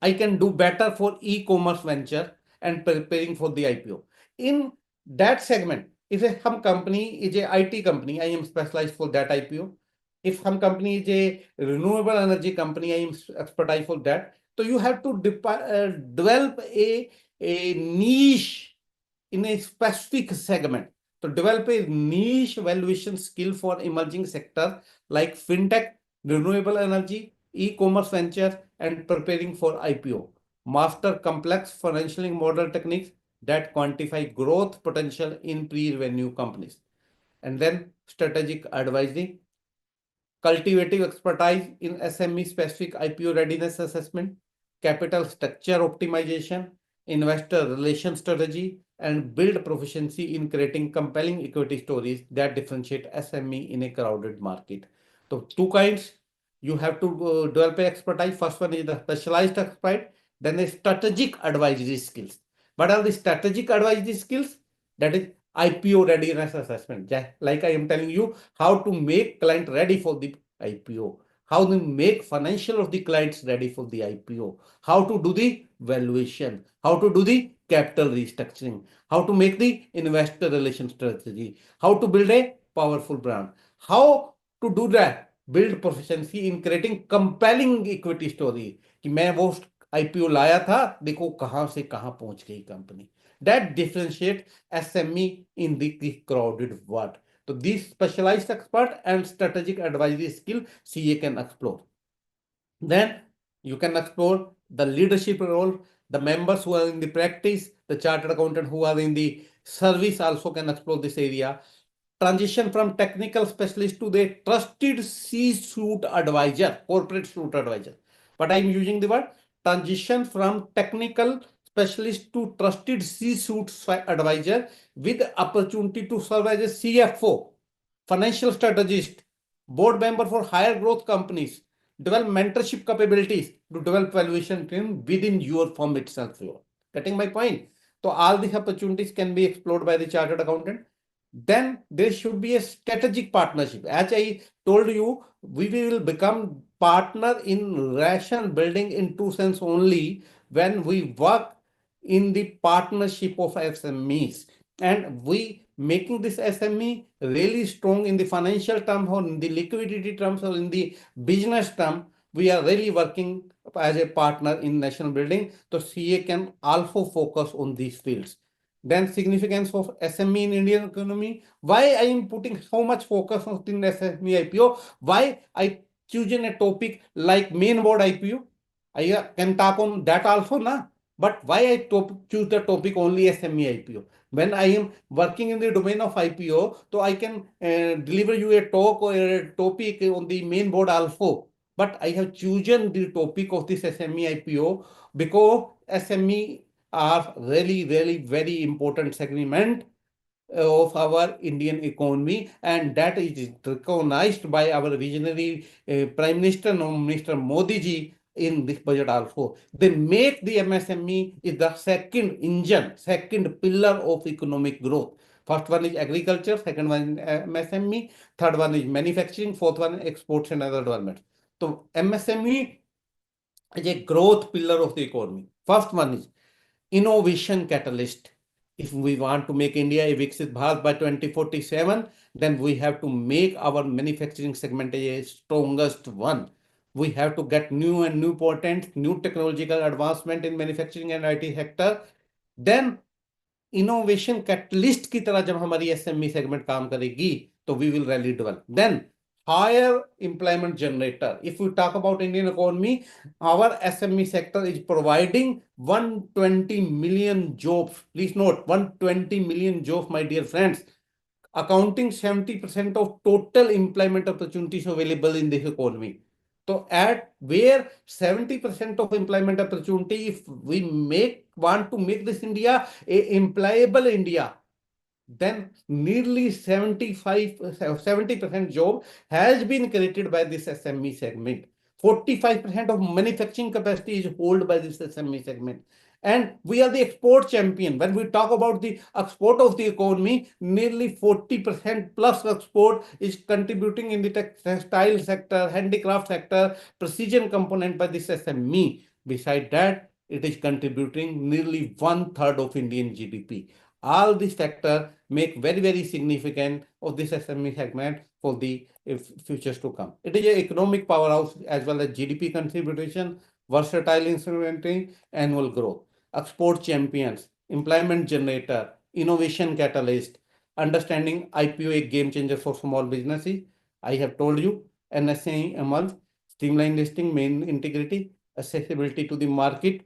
I can do better for e-commerce venture and preparing for the IPO. In that segment, if some company is a IT company, I am specialized for that IPO. If some company is a renewable energy company, I am expertise for that. So you have to develop a a niche in a specific segment. To develop a niche valuation skill for emerging sectors like fintech, renewable energy, e-commerce venture, and preparing for IPO. Master complex financial model techniques that quantify growth potential in pre-revenue companies. And then strategic advising, cultivative expertise in SME specific IPO readiness assessment, capital structure optimization, investor relation strategy, and build proficiency in creating compelling equity stories that differentiate SME in a crowded market. So two kinds, you have to develop expertise. First one is the specialized expert, then the strategic advisory skills. What are the strategic advisory skills? That is IPO readiness assessment. Like I am telling you, how to make client ready for the IPO, how to make financial of the clients ready for the IPO, how to do the valuation, how to do the capital restructuring, how to make the investor relation strategy, how to build a powerful brand, how to do that, build proficiency in creating compelling equity story कि मैं वो IPO लाया था, देखो कहां से कहां पहुंच गई company. That differentiate SME in the crowded world. So these specialized expert and strategic advisory skill CA can explore. Then you can explore the leadership role, the members who are in the practice, the chartered accountant who are in the service also can explore this area. Transition from technical specialist to the trusted C-suite advisor, corporate suite advisor. But I'm using the word transition from technical specialist to trusted C-suite advisor with opportunity to serve as a CFO, financial strategist, board member for higher growth companies, develop mentorship capabilities to develop valuation team within your firm itself. Getting my point? So all these opportunities can be explored by the chartered accountant. Then there should be a strategic partnership. As I told you, we will become partner in ration building in two sense only when we work in the partnership of SMEs. And we making this SME really strong in the financial term or in the liquidity terms or in the business term, we are really working as a partner in national building. So CA can also focus on these fields. Then significance of SME in Indian economy. Why I am putting so much focus on in SME IPO? Why I choosing a topic like Mainboard IPO? I can talk on that also, na? But why I choose the topic only SME IPO? When I am working in the domain of IPO, so I can deliver you a talk or a topic on the Mainboard also. But I have chosen the topic of this SME IPO because SME are really, really very important segment of our Indian economy, and that is recognized by our visionary Prime Minister, Mr. Modi ji, in this budget also. They make the MSME is the second engine, second pillar of economic growth. First one is agriculture, second one is MSME, third one is manufacturing, fourth one is exports and other development. So MSME is a growth pillar of the economy. First one is innovation catalyst. If we want to make India a Viksit Bharat by 2047, then we have to make our manufacturing segment a strongest one. We have to get new and new patent, new technological advancement in manufacturing and IT sector. Then innovation catalyst की तरह जब हमारी SME segment काम करेगी तो we will really develop then higher employment generator. If we talk about Indian economy, our SME sector is providing 120 million jobs. Please note, 120 million jobs, my dear friends, accounting 70% of total employment opportunities available in this economy. So at where 70% of employment opportunity, if we want to make this India a employable India, then nearly 70% job has been created by this SME segment. 45% of manufacturing capacity is held by this SME segment. And we are the export champion. When we talk about the export of the economy, nearly 40% plus export is contributing in the textile sector, handicraft sector, precision component by this SME. Beside that, it is contributing nearly 1/3 of Indian GDP. All these factors make very, very significant of this SME segment for the futures to come. It is an economic powerhouse as well as GDP contribution, versatile instrumenting, annual growth. export champions, employment generator, innovation catalyst, understanding IPO a game changer for small businesses. I have told you, NSE emerge, streamline listing, main integrity, accessibility to the market,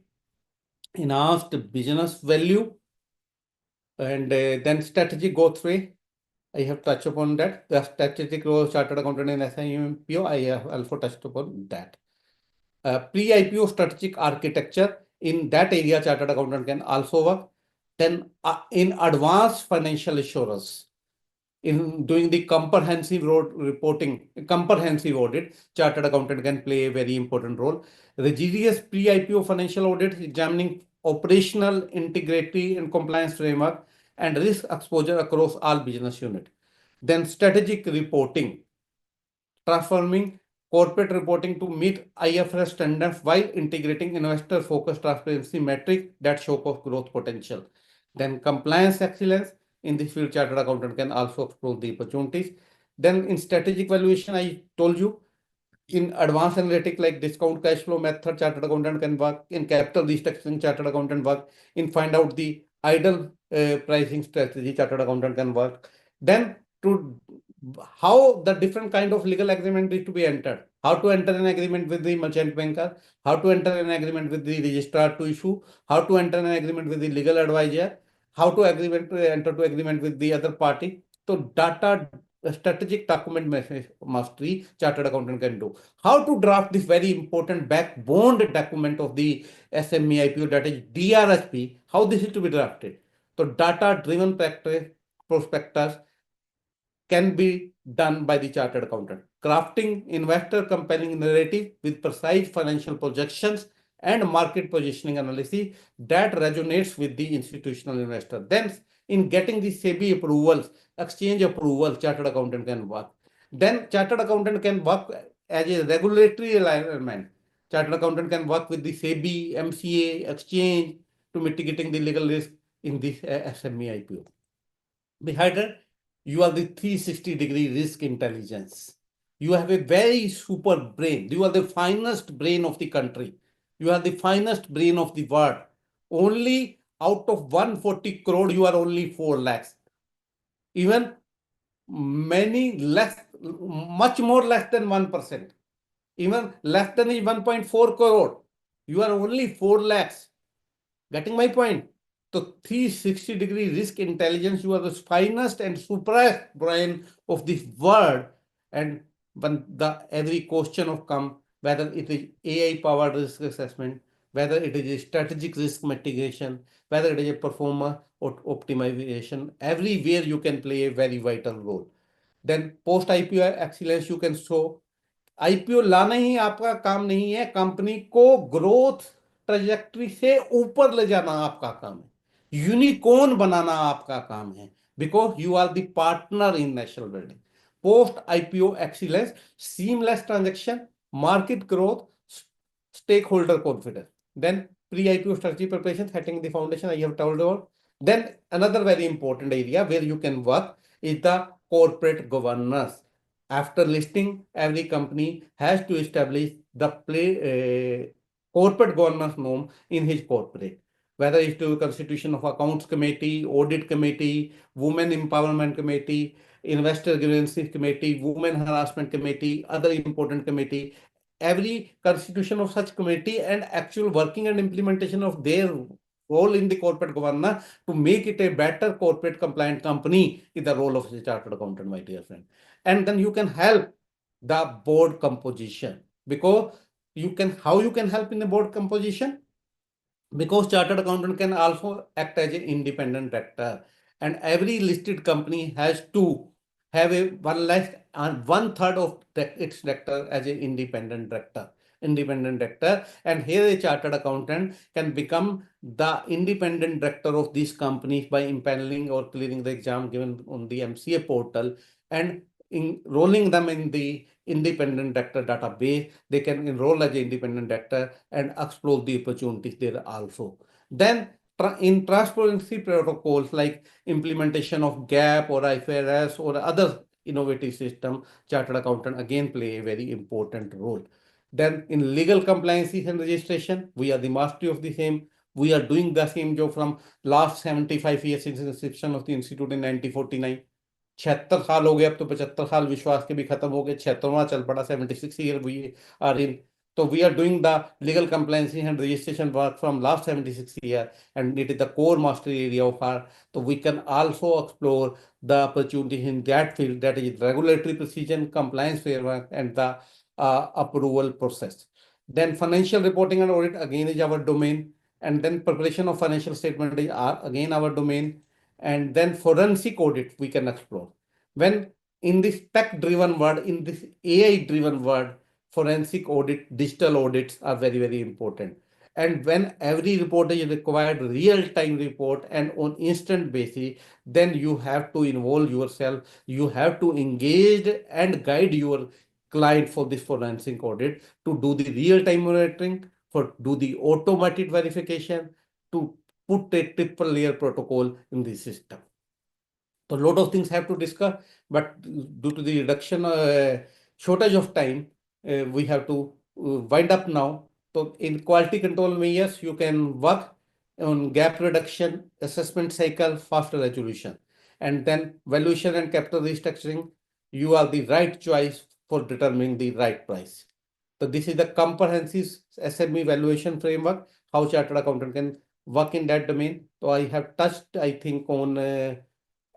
enhanced business value, and then strategic growth way. I have touched upon that. The strategic role of chartered accountant in SME IPO, I have also touched upon that. Pre-IPO strategic architecture, in that area, chartered accountant can also work. Then in advanced financial assurance, in doing the comprehensive reporting, comprehensive audit, chartered accountant can play a very important role. Rigorous pre-IPO financial audit, examining operational integrity and compliance framework and risk exposure across all business units. Then strategic reporting, transforming corporate reporting to meet IFRS standards while integrating investor-focused transparency metrics that show growth potential. Then compliance excellence, in this field, chartered accountant can also explore the opportunities. Then in strategic valuation, I told you, in advanced analytics like discount cash flow method, chartered accountant can work. In capital restructuring, chartered accountant work. In find out the idle pricing strategy, chartered accountant can work. Then to how the different kind of legal agreement is to be entered, how to enter an agreement with the merchant banker, how to enter an agreement with the registrar to issue, how to enter an agreement with the legal advisor, how to enter to agreement with the other party. So data strategic document mastery, chartered accountant can do. How to draft this very important backbone document of the SME IPO, that is DRSP, how this is to be drafted. So data driven prospectus can be done by the chartered accountant. Crafting investor compelling narrative with precise financial projections and market positioning analysis that resonates with the institutional investor. Then in getting the SEBI approvals, exchange approval, chartered accountant can work. Then chartered accountant can work as a regulatory alignment. Chartered accountant can work with the SEBI, MCA, exchange to mitigating the legal risk in this SME IPO. Behind it, you are the 360-degree risk intelligence. You have a very super brain. You are the finest brain of the country. You are the finest brain of the world. Only out of 140 crore, you are only 4 lakhs. Even many less, much more less than 1%. Even less than 1.4 crore. You are only 4 lakhs. Getting my point? So 360-degree risk intelligence, you are the finest and super brain of this world. And when every question of come, whether it is AI-powered risk assessment, whether it is a strategic risk mitigation, whether it is a performance or optimization, everywhere you can play a very vital role. Then post-IPO excellence you can show. IPO लाना ही आपका काम नहीं है, company को growth trajectory से ऊपर ले जाना आपका काम है, यूनिकॉर्न बनाना आपका काम है, because you are the partner in national building. Post IPO excellence, seamless transaction, market growth, stakeholder confidence. Then pre-IPO strategy preparation, setting the foundation, I have told about. Then another very important area where you can work is the corporate governance. After listing, every company has to establish the corporate governance norm in his corporate, whether it's to constitution of accounts committee, audit committee, women empowerment committee, investor grievances committee, women harassment committee, other important committee. Every constitution of such committee and actual working and implementation of their role in the corporate governance to make it a better corporate compliant company is the role of the chartered accountant, my dear friend. And then you can help the board composition, because how you can help in the board composition? Because chartered accountant can also act as an independent director, and every listed company has to have a 1/3 of its director as an independent director. And here a chartered accountant can become the independent director of these companies by impaneling or clearing the exam given on the MCA portal and enrolling them in the independent director database. They can enroll as an independent director and explore the opportunities there also. Then in transparency protocols like implementation of GAAP or IFRS or other innovative system, chartered accountant again play a very important role. Then in legal compliances and registration, we are the mastery of the same. We are doing the same job from last 75 years since the inception of the institute in 1949. 76 साल हो गए, अब तो 75 साल विश्वास के भी खत्म हो गए, 76वां चल पड़ा, 76 year we are in. So we are doing the legal compliance and registration work from last 76 years, and it is the core mastery area of our. So we can also explore the opportunities in that field, that is regulatory precision, compliance framework, and the approval process. Then financial reporting and audit again is our domain, and then preparation of financial statement is again our domain, and then forensic audit we can explore. When in this tech-driven world, in this AI-driven world, forensic audit, digital audits are very, very important. And when every report is required real-time report and on instant basis, then you have to involve yourself. You have to engage and guide your client for this forensic audit to do the real-time monitoring, for do the automated verification, to put a triple layer protocol in the system. So a lot of things have to discuss, but due to the reduction shortage of time, we have to wind up now. So in quality control measures, you can work on gap reduction, assessment cycle, faster resolution, and then valuation and capital restructuring. You are the right choice for determining the right price. So this is the comprehensive SME valuation framework, how chartered accountant can work in that domain. So I have touched, I think, on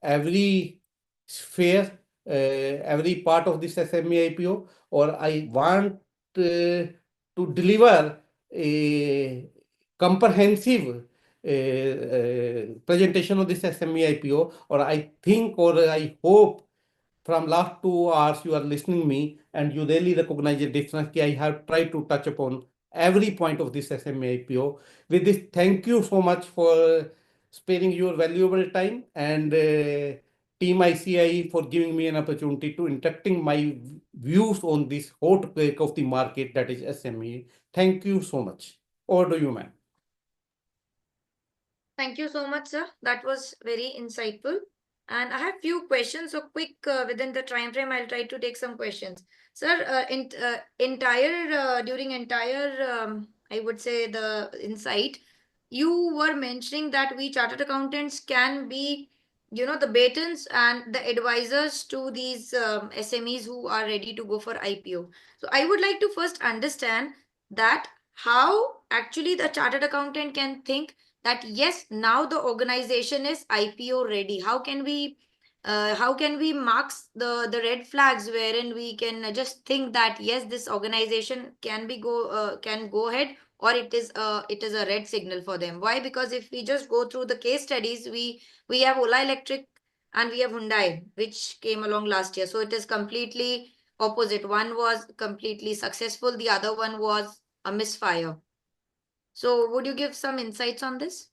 every sphere, every part of this SME IPO, or I want to deliver a comprehensive presentation of this SME IPO, or I think, or I hope from last 2 hours you are listening me and you really recognize the difference. I have tried to touch upon every point of this SME IPO. With this, thank you so much for sparing your valuable time, and Team ICI for giving me an opportunity to interacting my views on this hot cake of the market, that is SME. Thank you so much. Over to you, ma'am. Thank you so much, sir. That was very insightful. And I have few questions. So quick, within the time frame, I'll try to take some questions. Sir, during entire, I would say the insight, you were mentioning that we chartered accountants can be, the batons and the advisors to these SMEs who are ready to go for IPO. So I would like to first understand that how actually the chartered accountant can think that yes, now the organization is IPO ready. How can we mark the red flags wherein we can just think that yes, this organization can go ahead, or it is a red signal for them? Why? Because if we just go through the case studies, we have Ola Electric and we have Hyundai, which came along last year. So it is completely opposite. One was completely successful, the other one was a misfire. So would you give some insights on this?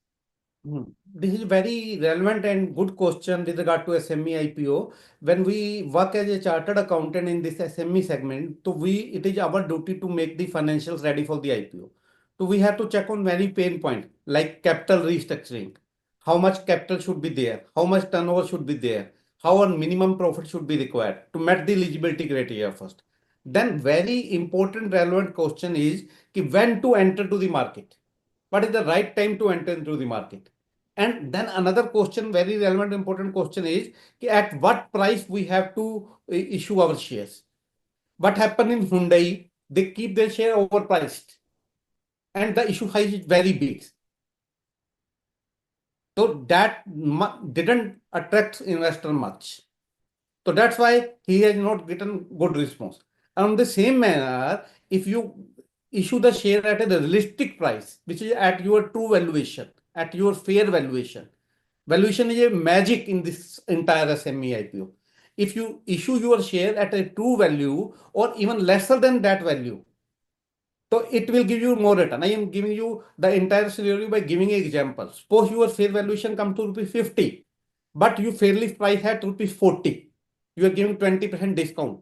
This is very relevant and good question with regard to SME IPO. When we work as a chartered accountant in this SME segment, so it is our duty to make the financials ready for the IPO. So we have to check on many pain points like capital restructuring. How much capital should be there? How much turnover should be there? How our minimum profit should be required to meet the eligibility criteria first. Then very important relevant question is when to enter to the market. What is the right time to enter into the market? And then another question, very relevant, important question is at what price we have to issue our shares. What happened in Hyundai? They keep their share overpriced, and the issue size is very big. So that didn't attract investor much. So that's why he has not gotten good response. And on the same manner, if you issue the share at a realistic price, which is at your true valuation, at your fair valuation. Valuation is a magic in this entire SME IPO. If you issue your share at a true value or even lesser than that value, so it will give you more return. I am giving you the entire scenario by giving an example. Suppose your fair valuation comes to rupees 50, but you fairly price at rupees 40. You are giving 20% discount.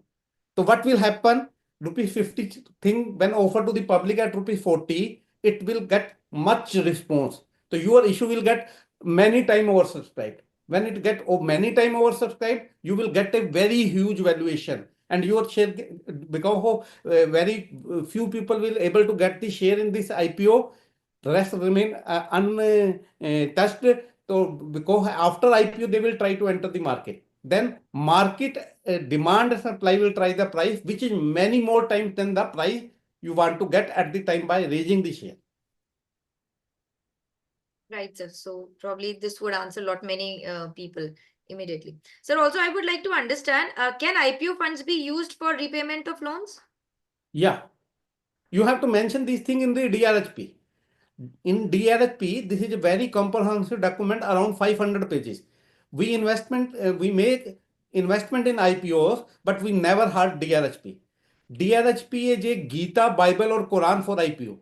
So what will happen? Rupees 50 thing when offered to the public at rupees 40, it will get much response. So your issue will get many time oversubscribed. When it get many time oversubscribed, you will get a very huge valuation, and your share, because of very few people will able to get the share in this IPO, The rest remain untouched. So because after IPO, they will try to enter the market. Then market demand and supply will try the price, which is many more times than the price you want to get at the time by raising the share. Right, sir. So probably this would answer a lot many people immediately. Sir, also I would like to understand, can IPO funds be used for repayment of loans? Yeah, you have to mention this thing in the DRHP. In DRHP, this is a very comprehensive document around 500 pages. We make investment in IPOs, but we never heard DRHP. DRHP is a Gita, Bible or Quran for IPO.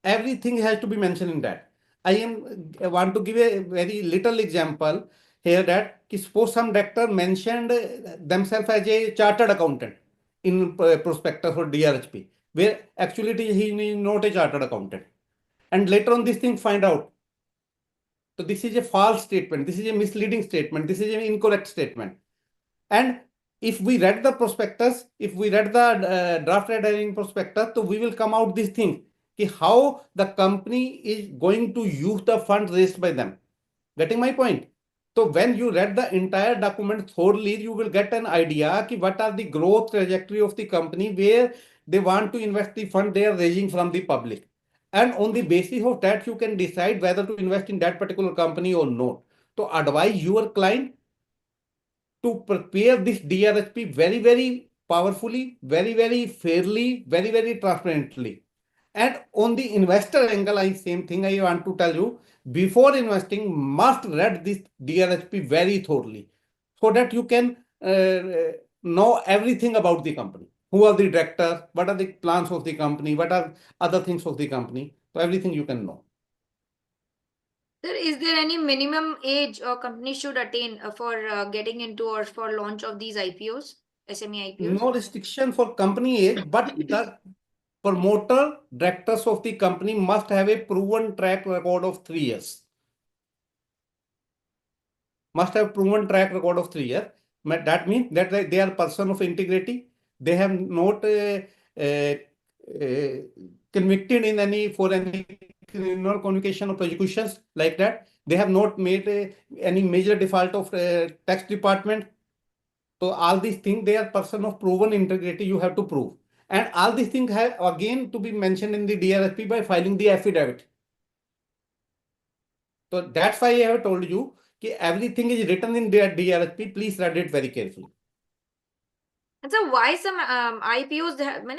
Everything has to be mentioned in that. I want to give a very little example here that suppose some director mentioned themselves as a chartered accountant in prospectus for DRHP, where actually he is not a chartered accountant. And later on this thing find out. So this is a false statement. This is a misleading statement. This is an incorrect statement. And if we read the prospectus, if we read the draft red herring prospectus, so we will come out this thing, how the company is going to use the funds raised by them. Getting my point? So when you read the entire document thoroughly, you will get an idea what are the growth trajectory of the company where they want to invest the fund they are raising from the public. And on the basis of that, you can decide whether to invest in that particular company or not. So advise your client to prepare this DRHP very, very powerfully, very, very fairly, very, very transparently. And on the investor angle, same thing I want to tell you, before investing, must read this DRHP very thoroughly so that you can know everything about the company. Who are the directors? What are the plans of the company? What are other things of the company? So everything you can know. Sir, is there any minimum age a company should attain for getting into or for launch of these IPOs, SME IPOs? No restriction for company age, but the promoter directors of the company must have a proven track record of 3 years. Must have proven track record of 3 years. That means that they are person of integrity. They have not convicted in any criminal communication or prosecutions like that. They have not made any major default of tax department. So all these things, they are person of proven integrity. You have to prove. And all these things have again to be mentioned in the DRHP by filing the affidavit. So that's why I have told you that everything is written in their DRHP. Please read it very carefully. And so why some IPOs,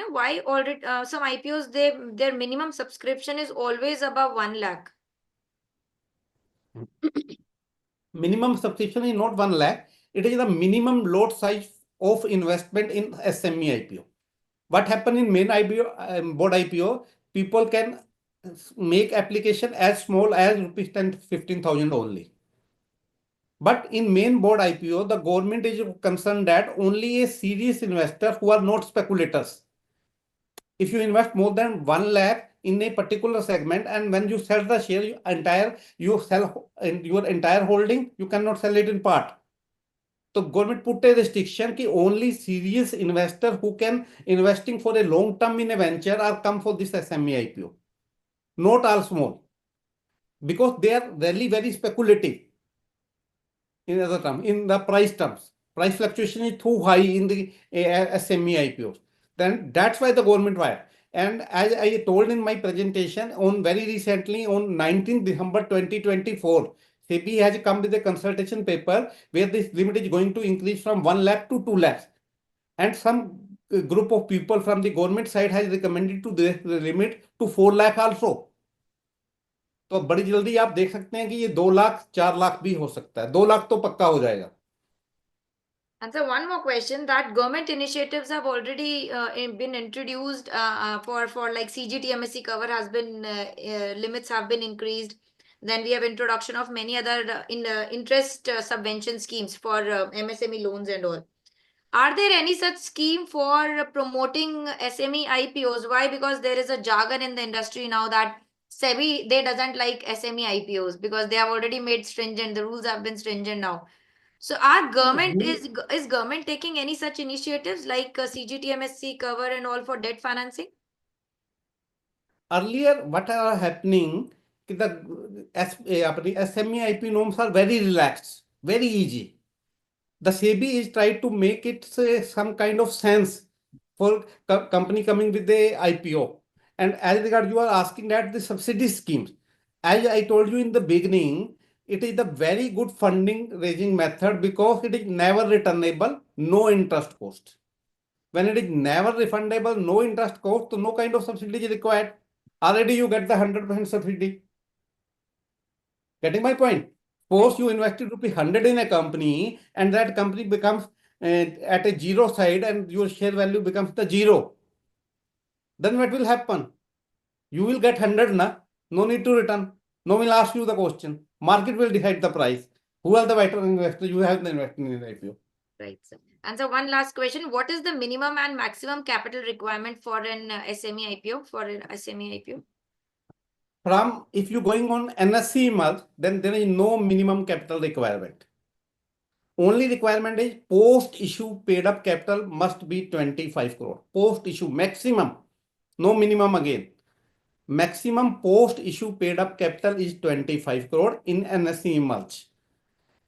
why already some IPOs, their minimum subscription is always above 1 lakh? Minimum subscription is not 1 lakh. It is the minimum lot size of investment in SME IPO. What happened in main IPO, board IPO, people can make application as small as rupees 10-15,000 only. But in main board IPO, the government is concerned that only a serious investor who are not speculators. If you invest more than 1 lakh in a particular segment, and when you sell the share, you sell in your entire holding, you cannot sell it in part. So government put a restriction that only serious investor who can investing for a long term in a venture are come for this SME IPO. Not all small, because they are really very speculative. In other terms, in the price terms, price fluctuation is too high in the SME IPOs. Then that's why the government wired. And as I told in my presentation, on very recently on 19th December 2024, SEBI has come with a consultation paper where this limit is going to increase from 1 lakh to 2 lakhs. And some group of people from the government side has recommended to the limit to 4 lakh also. तो बड़ी जल्दी आप देख सकते हैं कि ये 2 लाख 4 लाख भी हो सकता है. 2 लाख तो पक्का हो जाएगा. And so one more question, that government initiatives have already been introduced for like CGTMSC cover has been limits have been increased. Then we have introduction of many other interest subvention schemes for MSME loans and all. Are there any such scheme for promoting SME IPOs? Why? Because there is a jargon in the industry now that SEBI, they doesn't like SME IPOs because they have already made stringent, the rules have been stringent now. So our government is government taking any such initiatives like CGTMSC cover and all for debt financing? Earlier, what are happening the SME IP norms are very relaxed, very easy. The SEBI is trying to make it some kind of sense for company coming with the IPO. And as regard you are asking that the subsidy schemes, as I told you in the beginning, it is a very good funding raising method because it is never returnable, no interest cost. When it is never refundable, no interest cost, so no kind of subsidy is required. Already you get the 100% subsidy. Getting my point? Suppose you invested ₹100 in a company and that company becomes at a zero side and your share value becomes the zero. Then what will happen? You will get 100 na, no need to return. No one will ask you the question. Market will decide the price. Who are the better investors? You have the investing in the IPO. Right, sir. And so one last question. What is the minimum and maximum capital requirement for an SME IPO, for an SME IPO? If you're going on NSE merge, then there is no minimum capital requirement. Only requirement is post-issue paid up capital must be 25 crore. Post-issue maximum, no minimum again. Maximum post-issue paid up capital is 25 crore in NSE merge.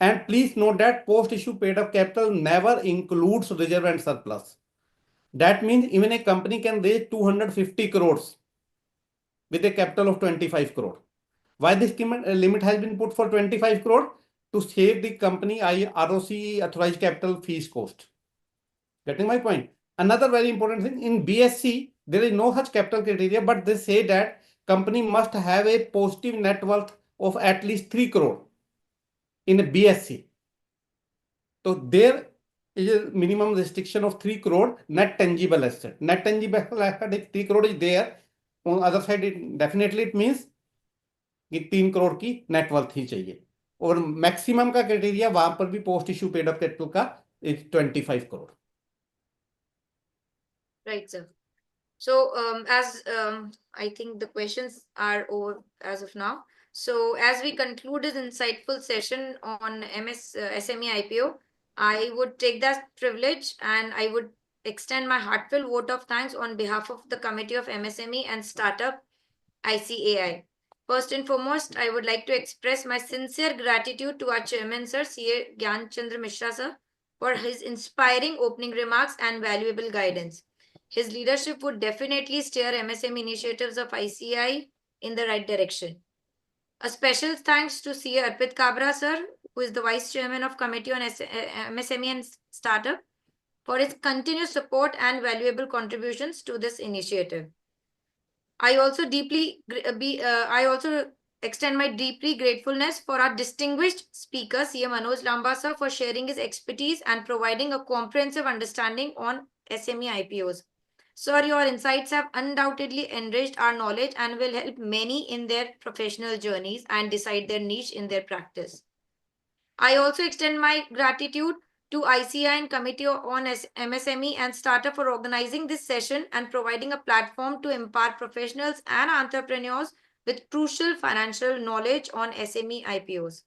And please note that post-issue paid up capital never includes reserve and surplus. That means even a company can raise 250 crores with a capital of 25 crore. Why this limit has been put for 25 crore? To save the company ROC authorized capital fees cost. Getting my point? Another very important thing, in BSC, there is no such capital criteria, but they say that company must have a positive net worth of at least 3 crore in a BSC. So there is a minimum restriction of 3 crore net tangible asset. Net tangible asset, if 3 crore is there, on the other side, it means कि 3 करोड़ की net worth ही चाहिए और maximum का criteria वहां पर भी post issue paid up capital का 25 crore. Right, sir. So as I think the questions are over as of now. So as we conclude this insightful session on SME IPO, I would take that privilege and I would extend my heartfelt vote of thanks on behalf of the Committee of MSME and Startup ICAI. First and foremost, I would like to express my sincere gratitude to our chairman, Sir C.A. Gyanchandra Mishra, sir, for his inspiring opening remarks and valuable guidance. His leadership would definitely steer MSME initiatives of ICAI in the right direction. A special thanks to C.A. Arpit Kabra, sir, who is the Vice Chairman of Committee on MSME and Startup, for his continuous support and valuable contributions to this initiative. I also extend my deeply gratefulness for our distinguished speaker, C.A. Manoj Lamba, sir, for sharing his expertise and providing a comprehensive understanding on SME IPOs. Sir, your insights have undoubtedly enriched our knowledge and will help many in their professional journeys and decide their niche in their practice. I also extend my gratitude to ICAI and Committee on MSME and Startup for organizing this session and providing a platform to empower professionals and entrepreneurs with crucial financial knowledge on SME IPOs.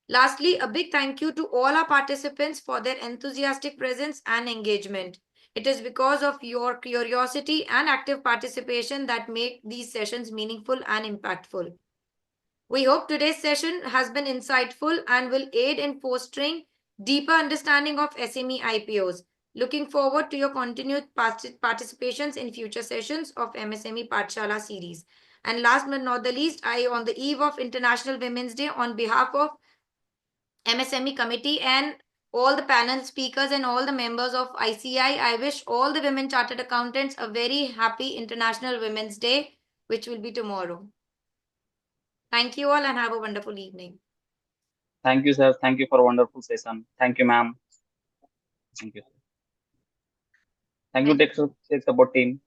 Lastly, a big thank you to all our participants for their enthusiastic presence and engagement. It is because of your curiosity and active participation that make these sessions meaningful and impactful. We hope today's session has been insightful and will aid in fostering deeper understanding of SME IPOs. Looking forward to your continued participations in future sessions of MSME Pathshala series. And last but not the least, I, on the eve of International Women's Day, on behalf of MSME committee and all the panel speakers and all the members of ICAI, I wish all the women chartered accountants a very happy International Women's Day, which will be tomorrow. Thank you all and have a wonderful evening. Thank you, sir. Thank you for a wonderful session. Thank you, ma'am. Thank you. Thank you, tech support team.